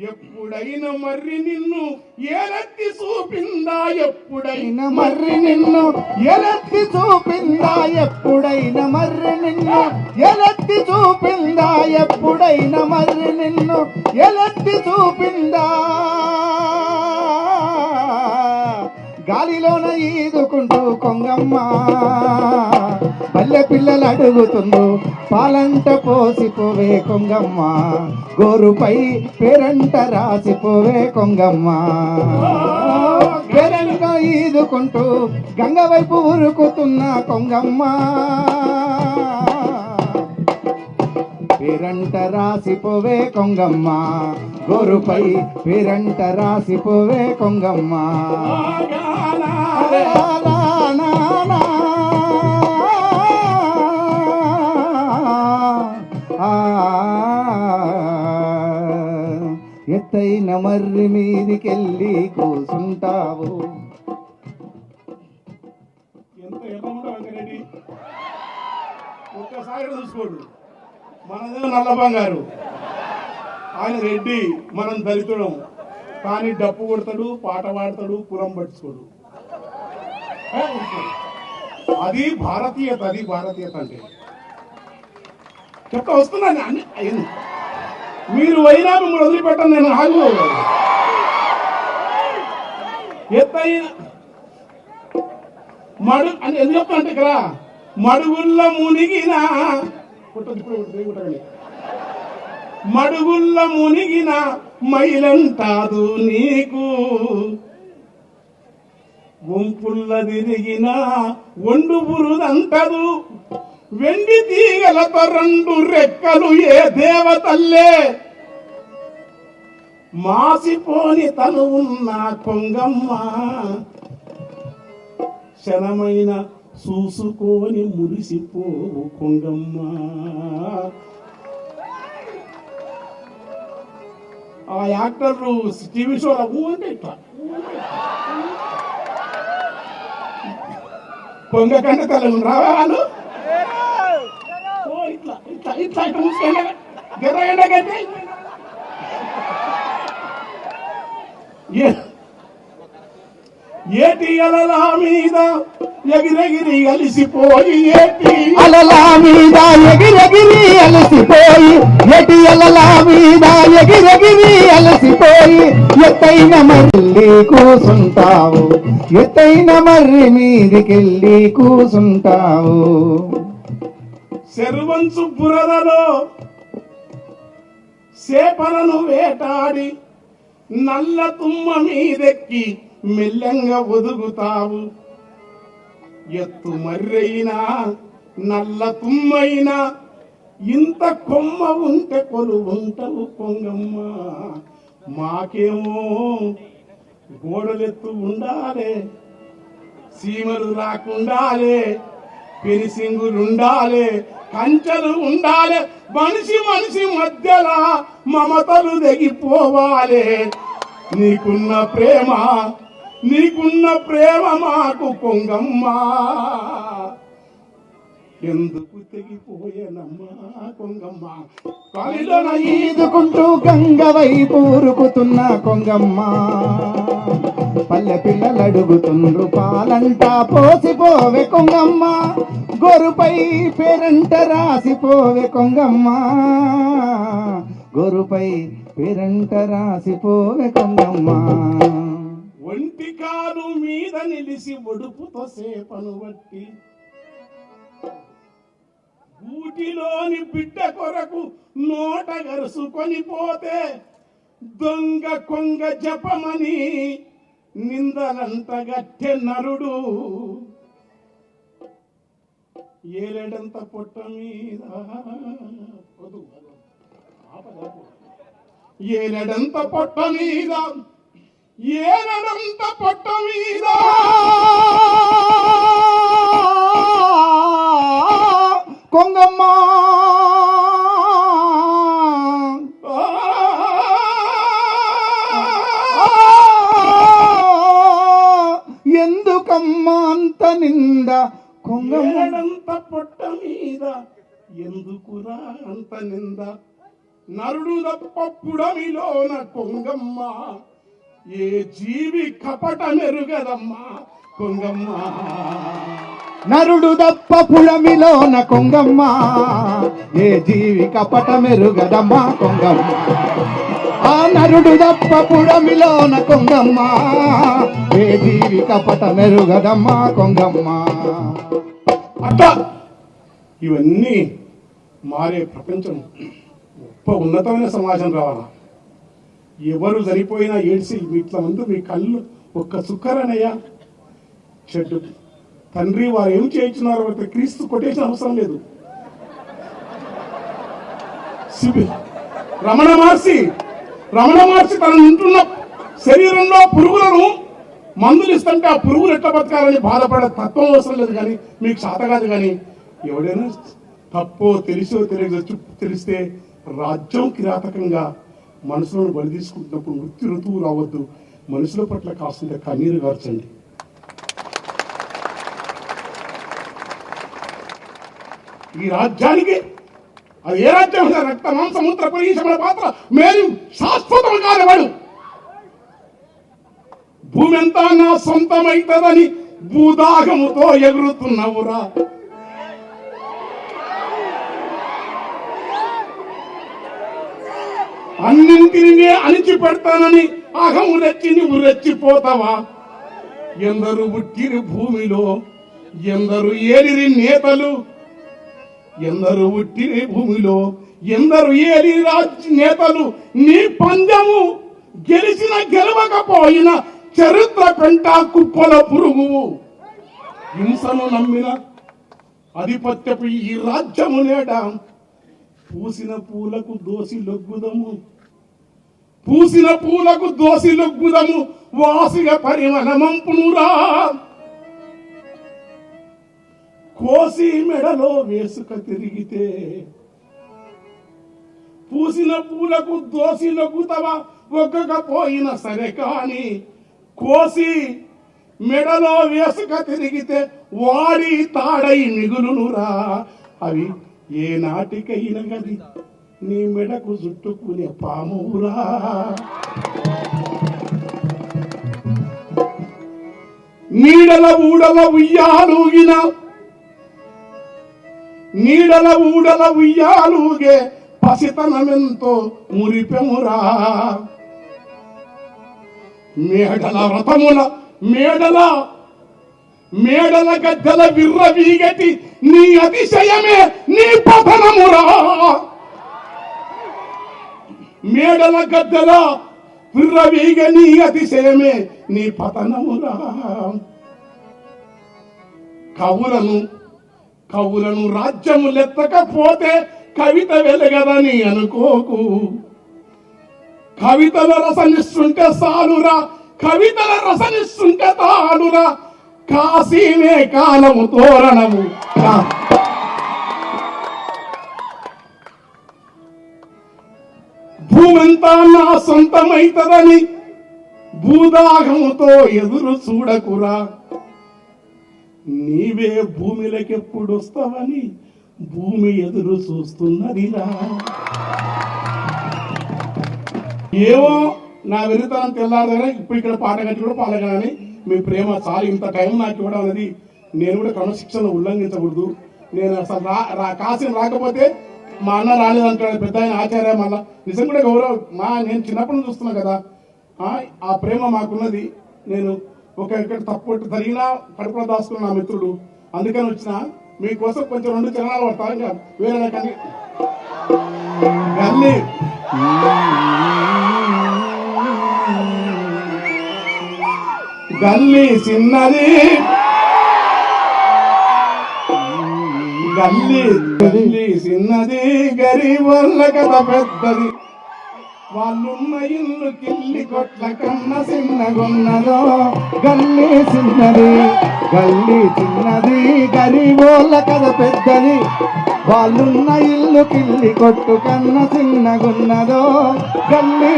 ఎప్పుడైనా మర్రి నిన్ను ఎలెత్తి చూపిందా? ఎప్పుడైనా మర్రి నిన్ను ఎలెత్తి చూపిందా? ఎప్పుడైనా మర్రి నిన్ను ఎలెత్తి చూపిందా? ఎప్పుడైనా మర్రి నిన్ను ఎలెత్తి చూపిందా? గాలిలోన ఈదుకుంటూ కొంగమ్మ పల్లె పిల్లలు అడుగుతుండు పాలంట పోసిపోవే కొంగమ్మ, గోరుపై పేరంట రాసిపోవే కొంగమ్మ. పేరంట ఈదుకుంటూ గంగ వైపు ఉరుకుతున్న కొంగమ్మ, పేరంట రాసిపోవే కొంగమ్మ, గోరుపై పేరంట రాసిపోవే కొంగమ్మ. ఎత్తైన మర్రి మీదికెళ్ళి కూసుంటావు. ఎంత ఎర్రముండో వెంకరెడ్డి, ఒక్కసారి చూసుకోడు. మనదే నల్ల బంగారు, ఆయన రెడ్డి, మనం దళితుడం. కానీ డప్పు కొడతాడు, పాట పాడతాడు, కులం పట్టుకోడు. అది భారతీయత, అది భారతీయత అంటే. చెప్తా వస్తున్నాను అన్ని అయింది. మీరు అయినా మిమ్మల్ని వదిలిపెట్టాను నేను. ఆగు. ఎత్తైన మడు అని ఎందుకు చెప్తా అంటే ఇక్కడ మడుగుల్ల మునిగిన మడుగుల్ల మునిగిన మైలంటాదు నీకు, గుంపుల్ల తిరిగిన ఒండు బురుదంటదు, వెండి తీగలతో రెండు రెక్కలు ఏ దేవతల్లే, మాసిపోని తను ఉన్న కొంగమ్మ, క్షణమైన చూసుకొని మురిసిపోవు కొంగమ్మ. ఆ యాక్టర్లు టీవీ షోలో అంటే ఇట్లా కొంగ కంటే తెలంగాణ రావా వాళ్ళు? ఇట్లా ఇట్లా ఇట్లా ఇట్లా మూసుకెళ్ళ గెర్ర కంటే ఏటి అలల మీద ఎగిరెగిరి అలిసిపోయి, ఏటి అలల మీద ఎగిరెగిరి అలసిపోయి, ఎటి అలల మీద ఎగిరెగిరి అలసిపోయి, ఎత్తైన మర్రి కూసుంటావు, ఎత్తైన మర్రి మీదికెళ్ళి కూసుంటావు. శరువంచు బురదలో చేపలను వేటాడి నల్ల తుమ్మ మీదెక్కి మెల్లంగా ఒదుగుతావు. ఎత్తు మర్రైనా నల్ల తుమ్మైనా ఇంత కొమ్మ ఉంటే కొలువుంటవు కొంగమ్మ. మాకేమో గోడలెత్తు ఉండాలే, సీమలు రాకుండాలే, పెనిసింగులుండాలే, కంచెలు ఉండాలి, మనిషి మనిషి మధ్యలో మమతలు తెగిపోవాలి. నీకున్న ప్రేమ మాకు కొంగమ్మ, ఎందుకు తెగిపోయేనమ్మా కొంగమ్మ. కాలిలోన ఈదుకుంటూ గంగ వైపు ఉరుకుతున్న కొంగమ్మ, పల్లె పిల్లలు అడుగుతుండ్రు పాలంట పోసిపోవే కొంగమ్మ, గోరుపై పేరంట రాసిపోవే కొంగమ్మ, గోరుపై పేరంట రాసిపోవే కొంగమ్మ. ఒంటి కాలు మీద నిలిసి ఒడుపుతో సేపను బట్టి, ఊటిలోని బిడ్డ కొరకు నోట గరుసుకొని పోతే, దొంగ కొంగ జపమని నిందలంట గట్టె నరుడు. ఏలెడంత పొట్ట మీద ఏలెడంత పొట్ట మీద ఏలెడంత పొట్ట మీద కొంగమ్మ ఎందుకమ్మా అంత నింద కొంగమ్మ ఏడంత పొట్ట మీద ఎందుకురా అంత నింద నరుడు తప్ప పుడమిలోన కొంగమ్మ ఏ జీవి కపట మెరుగదమ్మా కొంగమ్మ నరుడు దప్ప పుడమిలోన కొంగమ్మ ఏ జీవి కపట మెరుగదమ్మా కొంగమ్మ ఆ నరుడు దప్ప పుడమిలోన కొంగమ్మ ఏ జీవి కపట మెరుగదమ్మా కొంగమ్మ అట్లా ఇవన్నీ మారే ప్రపంచం గొప్ప ఉన్నతమైన సమాజం రావాలా ఎవరు చనిపోయినా ఏడ్చి ఇట్లా ముందు మీ కళ్ళు ఒక్క చుక్కరనయ్యా చెడ్డు తండ్రి వారు ఏం చేయించున్నారో క్రీస్తు కొటేషన్ అవసరం లేదు రమణ మహర్షి తన ఉంటున్న శరీరంలో పురుగులను మందులు ఇస్తుంటే ఆ పురుగులు ఎట్లా బతకాలని బాధపడే తత్వం అవసరం లేదు కానీ మీకు శాత కాదు కానీ ఎవడైనా తప్పో తెలిస్తే రాజ్యం కిరాతకంగా మనుషులను బలి తీసుకుంటున్నప్పుడు మృత్యు ఋతువు రావద్దు మనుషుల పట్ల కాస్తుంటే కన్నీరు గార్చండి ఈ రాజ్యానికి అది ఏ రాజ్యం రక్త మాంసముద్ర పరీక్షల పాత్ర మేలు శాశ్వతం కానివాడు భూమి అంతా నా సొంతమైతదని భూదాగముతో ఎగురుతున్నవురా అన్నింటినీ అణిచి పెడతానని అహము రెచ్చి నువ్వు రెచ్చిపోతావా ఎందరు పుట్టిరి భూమిలో ఎందరు ఏలిరి నేతలు ఎందరు పుట్టిరి భూమిలో ఎందరు ఏలి నేతలు నీ పందెము గెలిచిన గెలవకపోయిన చరిత్ర పెంట కుప్పల పురుగు హింసను నమ్మిన ఆధిపత్యపు ఈ రాజ్యము నేడ పూసిన పూలకు దోసి లొగ్గుదము వాసిగా పరిమళమంపునురా కోసి మెడలో వేసుక తిరిగితే పూసిన పూలకు దోసి లొగ్గుతవా ఒక్కకపోయిన సరే కాని కోసి మెడలో వేసుక తిరిగితే వాడి తాడై మిగులునురా అవి ఏ నాటికైన గది నీ మెడకు చుట్టుకునే పామురా నీడల ఊడల ఉయ్యాలుగే పసితనమెంతో మురిపెమురా మేడల రథముల మేడల గద్దెల విర్రవీగటి నీ అతిశయమే నీ పతనమురా మేడల గద్దెల విర్రవీగ నీ అతిశయమే నీ పతనమురా కవులను రాజ్యము లెత్తకపోతే కవిత వెలగదని అనుకోకు కవితల రసనిస్తుంటే తాలురా కాశీనే కాలము తోరణము భూమంతా నా సొంతమైతదని భూదాగముతో ఎదురు చూడకురా నీవే భూమిలోకెప్పుడు వస్తావని భూమి ఎదురు చూస్తున్నదిరా ఏమో నా వెరితనం తెల్లారదని ఇప్పుడు ఇక్కడ పాట కట్టి కూడా పాల్గొనాలని మీ ప్రేమ చాలు ఇంత టైం నాకు ఇవ్వడం అనేది నేను కూడా క్రమశిక్షణ ఉల్లంఘించకూడదు నేను అసలు కాశీని రాకపోతే మా అన్న రాలేదంటాడు పెద్ద ఆయన ఆచార్య మళ్ళా నిజం కూడా గౌరవం నేను చిన్నప్పటి నుంచి చూస్తున్నా కదా ఆ ప్రేమ మాకున్నది నేను ఇక్కడ తప్పు జరిగినా కడుపులో దాచుకున్న నా మిత్రుడు అందుకని వచ్చిన మీకోసం కొంచెం 2 చరణాలు పడతా ఇంకా వేరే కానీ గల్లీ చిన్నది గరీబోళ్ళ కథ పెద్దది వాళ్ళున్న ఇల్లు కిల్లి కొట్ల కన్న చిన్నగున్నదో గల్లీ చిన్నది గరీబోళ్ళ కథ పెద్దది వాళ్ళున్న ఇల్లు కిల్లి కొట్టు కన్న చిన్నగున్నదో గల్లీ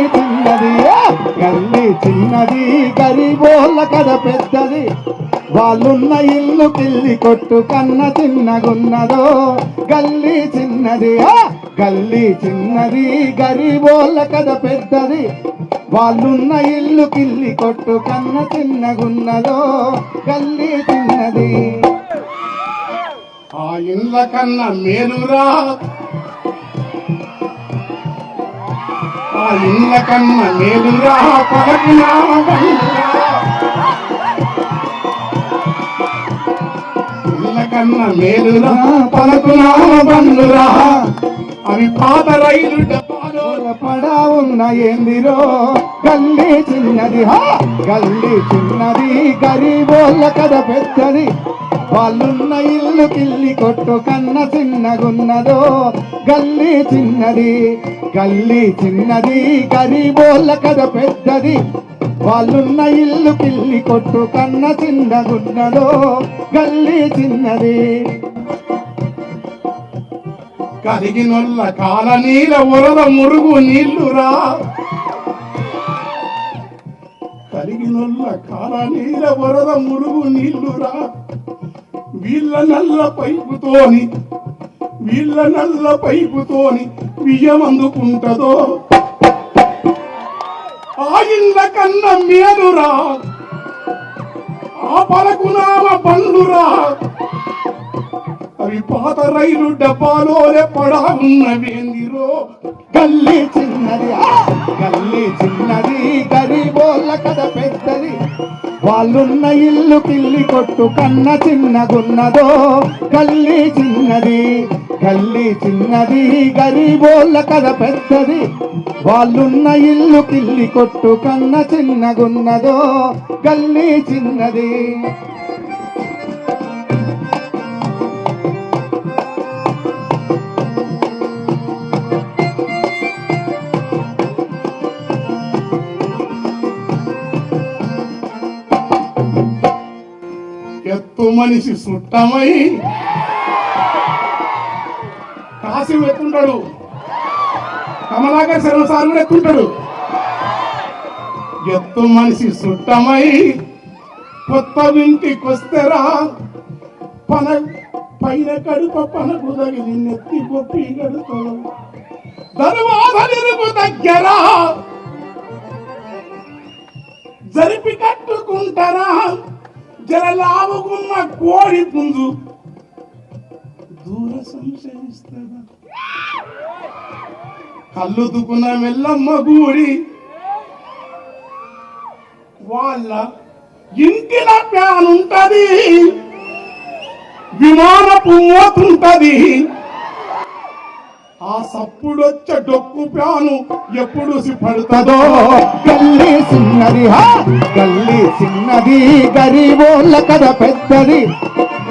చిన్నది గరీబోళ్ళ కథ పెద్దది వాళ్ళున్న ఇల్లు కిల్లి కొట్టు కన్న చిన్నగున్నదో గల్లీ చిన్నది గల్లీ చిన్నది గరీబోళ్ళ కథ పెద్దది వాళ్ళున్న ఇల్లు కిల్లి కొట్టు కన్న చిన్నగున్నదో గల్లీ చిన్నది ఆ ఇళ్ళ కన్నా మేలురా ఆ ఇళ్ళ కన్నా మేలురా పలకినా ఇళ్ళ కన్నా మేలురా పలకునా బండురా అవి పాత రైలు డబ్బాలో పడా ఉన్న ఏందిరో గల్లీ చిన్నది గల్లీ చిన్నది గరీబోళ్ళ కథ పెద్దది వాళ్ళున్న ఇల్లు కిల్లి కొట్టు కన్న చిన్నగున్నదో గల్లీ చిన్నది గల్లీ చిన్నది గరీబోళ్ళ కథ పెద్దది వాళ్ళున్న ఇల్లు కిల్లి కొట్టు కన్న చిన్నగున్నదో గల్లీ చిన్నది కలిగినొల్ల కాల నీల వరద మురుగు నీళ్లురా కలిగినొల్ల కాల నీల వరద మురుగు నీళ్లురా వీళ్ళ నల్ల పైపుతోని బియ్యం అందుకుంటదో ఆ ఇళ్ళ కన్న మేలురా ఆ పలకునామ బండ్లురా అవి పాత రైలు డబ్బాలోనే పడా ఉన్నవేందిరో గల్లీ చిన్నది గల్లీ చిన్నది గరీబోళ్ళ కథ పెద్దది వాళ్ళున్న ఇల్లు కిల్లి కొట్టు కన్న చిన్నగున్నదో గల్లీ చిన్నది గల్లీ చిన్నది గరీబోళ్ళ కథ పెద్దది వాళ్ళున్న ఇల్లు కిల్లి కొట్టు కన్న చిన్నగున్నదో గల్లీ చిన్నది ఎత్తు మనిషి సుట్టమై కాశీ ఎత్తుంటాడు కమలాకర్ శర్మ సార్ కూడా ఎత్తుంటాడు ఎత్తు మనిషి సుట్టమై కొత్త ఇంటికొస్తేరా పైన కడుప పనకు తగిలి నెత్తి గొప్పి గడుతో దర్వాజకు దగ్గర జరిపి కట్టుకుంటారా జరలావుకున్న కోడి పుంజు దూర సంశయిస్తారా కళ్ళు దుకున్న మెల్లమ్మ గూడి వాళ్ళ ఇంటిల ప్యాన్ ఉంటది విమానపు మోతుంటది ఆ సప్పుడొచ్చే డొక్కు ప్యాను ఎప్పుడు పడుతుందో గల్లీ చిన్నది గల్లీ చిన్నది గరీబోళ్ళ కథ పెద్దది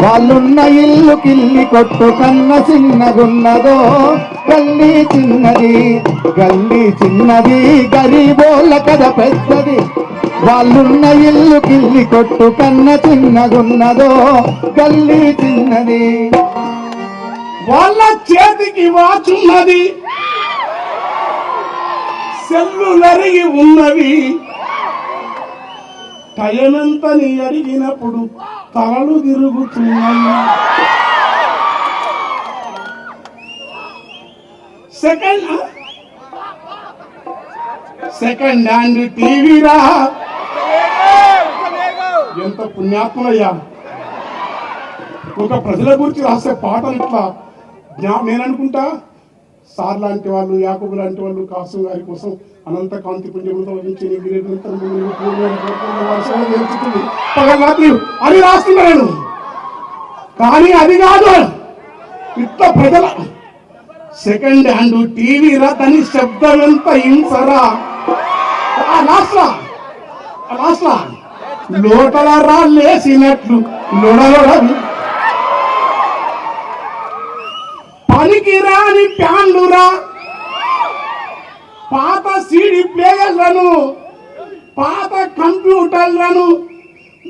వాళ్ళున్న ఇల్లు కిల్లి కొట్టు కన్న చిన్నగున్నదో గల్లీ చిన్నది గల్లీ చిన్నది గరీబోళ్ళ కథ పెద్దది వాళ్ళున్న ఇల్లు కిల్లి కొట్టు కన్న చిన్నగున్నదో గల్లీ చిన్నది వాళ్ళ చేతికి వాచున్నది సెల్లులరిగి ఉన్నవి టయమెంతని అడిగినప్పుడు తలలు తిరుగుతున్నాయి సెకండ్ హ్యాండ్ టీవీరా ఎంత పుణ్యాత్మయ్యా ఒక ప్రజల గురించి రాసే పాటలు ఇట్లా నేననుకుంటా సార్ లాంటి వాళ్ళు యాకబు లాంటి వాళ్ళు కాసు గారి కోసం అనంత కాంతి పుణ్యములతో వహించి నేర్చుకుంది పగరాత్రి అది రాస్తున్నాను కానీ అది కాదు ఇట్లా ప్రజల సెకండ్ హ్యాండ్ టీవీ రా దాని శబ్దం ఎంత హింసరా లాస్ట్ లోటల రా లేసినట్లు లొడలొడవి పనికి రాని ప్యాన్లురా పాత సీడీ ప్లేయర్లను పాత కంప్యూటర్లను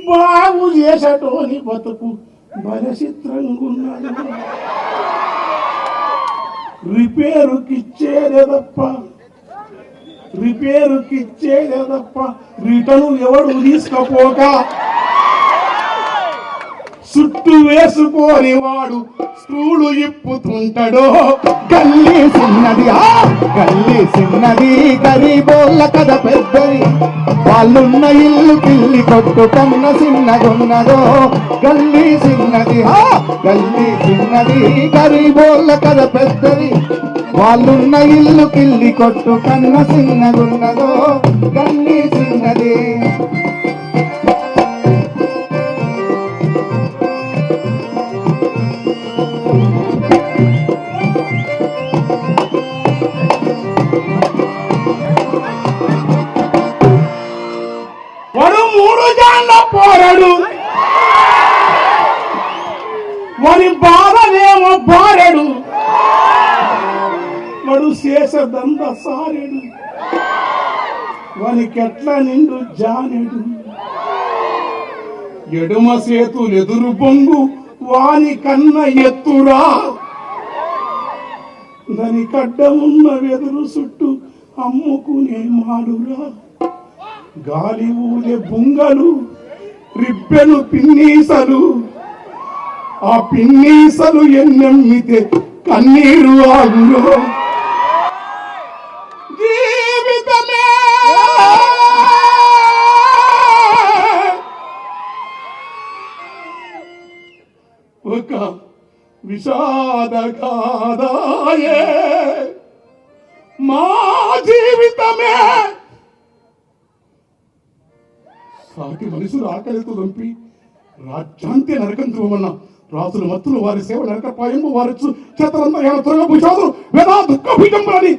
బాగు చేసేటోని బతుకు బలచిత్రంగున్నాడు రిపేరుకిచ్చేదే తప్ప రిటర్ను ఎవడు తీసుకపోక బొట్టు వేసుకోని వాడు స్టూలు ఇప్పుతుంటాడో. గల్లీ చిన్నది గల్లీ చిన్నది గరీబోళ్ళ కథ పెద్దది, వాళ్ళున్న ఇల్లు పిల్లి కొట్టు కన్న చిన్నగున్నదో. గల్లీ చిన్నది గల్లీ చిన్నది గరీబోళ్ళ కథ పెద్దది, వాళ్ళున్న ఇల్లు పిల్లి కొట్టు కన్న చిన్నగున్నదో. గల్లీ చిన్నది వాడు 3 జాన్ల పోరడు, వాడి బాధలేమో బారెడు, వాడు శేషదంద సారెడు, వానికెట్ల నిండు జానెడు. ఎడుమ సేతులు ఎదురు బొంగు వాని కన్న ఎత్తురా, దాని కడ్డమున్న వెదురు చుట్టూ అమ్ముకునే మాడురా. గాలి ఊలే బుంగలు రిబ్బెను పిన్నీసలు, ఆ పిన్నీసలు ఎన్నెమ్మితే కన్నీరు ఆగులో. జీవితమే ఒక విషాద గాథాయే, మా జీవితమే సాటి మనుషులు ఆకలితో దంపి రాజ్యాంతి నరకం ధ్రువమన్న రాజులు మత్తులు వారి సేవ నరకపాయంబు వారచ్చు చేతలంతా త్వరగా భుజాదులు వేదా దుఃఖ భుజంబులని.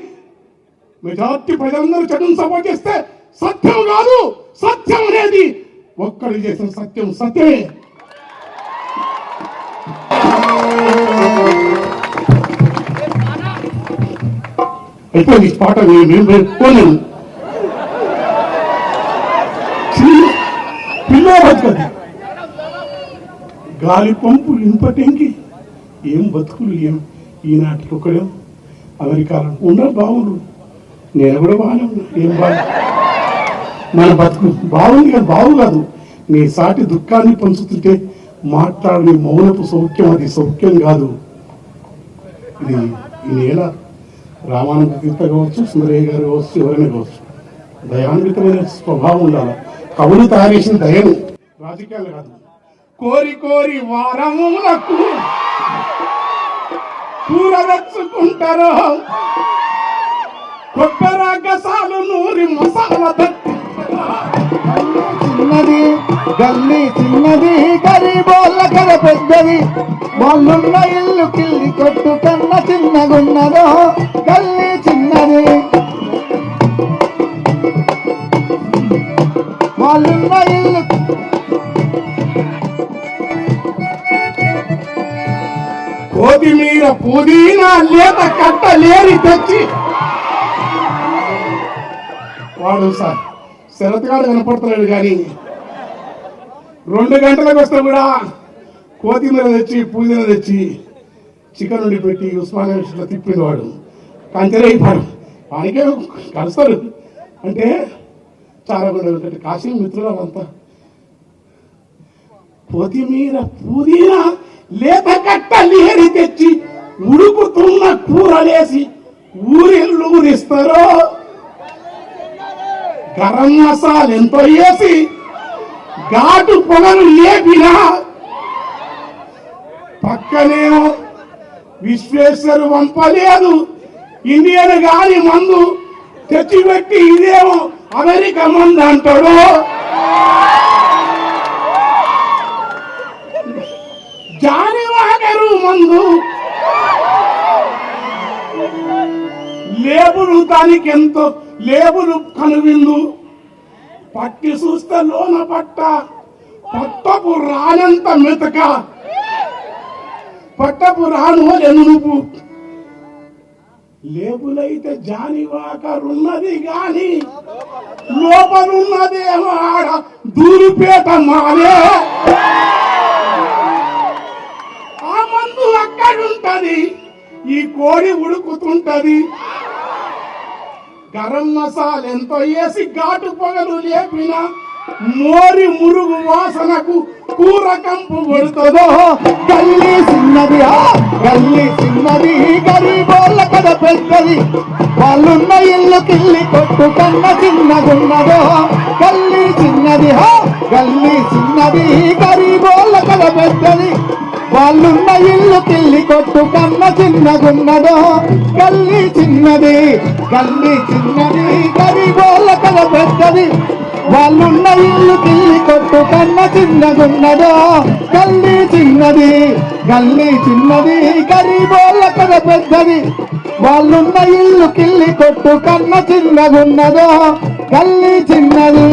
మెజార్టీ ప్రజలందరూ చెడును సపోర్ట్ చేస్తే సత్యం కాదు, సత్యం అనేది ఒక్కడు చేసిన సత్యం సత్యమే. అయిపోయింది పాట పోలేను. పిల్ల బతుకది గాలి పంపు ఇంపటెంకి ఏం బతుకులు ఏం ఈనాటికి ఒకడే అమెరికాలో ఉండరు బాగుండు. నేను కూడా బాగానే ఉన్నా, ఏం బాగు మన బతుకు బాగుంది కదా, బాగు కాదు. నీ సాటి దుఃఖాన్ని పంచుతుంటే మాట్లాడని మౌనపు సౌఖ్యం, అది సౌఖ్యం కాదు. ఇది ఈ నేల రామానంద తీర్థ కావచ్చు, సుందరయ్య గారు కావచ్చు, ఎవరైనా కావచ్చు, దయాన్వితమైన స్వభావం ఉండాలి. కవులు తయారు చేసిన దయను, రాజకీయాలు కాదు. కోరి కోరి వారములకు కూర తెచ్చుకుంటారు, కొబ్బరాగసాలు నూరి మసాలా చిన్నది గల్లీ చిన్నది గరీబోళ్ళ కథ పెద్దది, వాళ్ళున్న ఇల్లు కిల్లి కొట్టు కన్న చిన్నగున్నదో. గల్లీ చిన్నది వాళ్ళున్న ఇల్లు కొత్తిమీర పుదీనా లేత కట్టలేరి తెచ్చి వాడు సార్ శరత్గాడు కనపడుతున్నాడు కానీ 2 గంటలకు వస్తే కూడా కొత్తిమీర తెచ్చి పుదీనా తెచ్చి చికెన్ వండి పెట్టి ఉస్మానియా తిప్పిండు వాడు. కంచెరైపోయాడు, వానికే కలుస్తారు అంటే చాలా కూడా కాశీ మిత్రులు అంతా. కొత్తిమీర పుదీనా లేత కట్టలేరి తెచ్చి ఉడుకుతున్న కూరలేసి ఊరిస్తారు. గరం మసాలా ఎంతో వేసి ఘాటు పొగలు లేపినా పక్కనేమో విశ్వేశ్వరు వంపలేదు. ఇండియన్ గాని మందు తెచ్చిపెట్టి ఇదేమో అమెరికా మందు అంటాడు. జానివాగరు మందు లేబులు దానికెంతో లేబులు కనువిందు పట్టి చూస్తే లోన పట్టపు రానంత మెతక పట్టపు రాను ఎనుపు లేబులైతే జానివాకరున్నది గాని లోపలున్నదేమో ఆడ దూరుపేట మాలే. ఆ మందు అక్కడుంటది, ఈ కోడి ఉడుకుతుంటది. గరం మసాలా ఎంతో వేసి ఘాటు పొగలు లేపిన మోరి మురుగు వాసనకు కూర కంపు కొడుతుందో గల్లీ చిన్నది గల్లీ చిన్నది గరీబోళ్ళ కథ పెద్దది వాళ్ళున్న ఇల్లు కిల్లి కొట్టు కన్న చిన్నగున్నదో గల్లీ చిన్నది గల్లీ చిన్నది గరీబోళ్ళ కథ పెద్దది వాళ్ళున్న ఇల్లు కిల్లి కొట్టు కన్న చిన్నగున్నదో గల్లీ చిన్నది గరీబోళ్ళ కథ పెద్దది వాళ్ళున్న ఇల్లు కిల్లి కొట్టు కన్న చిన్నగున్నదో గల్లీ చిన్నది గరీబోళ్ళ కథ పెద్దది వాళ్ళున్న ఇల్లు కిల్లి కొట్టు కన్న చిన్నగున్నదో గల్లీ చిన్నది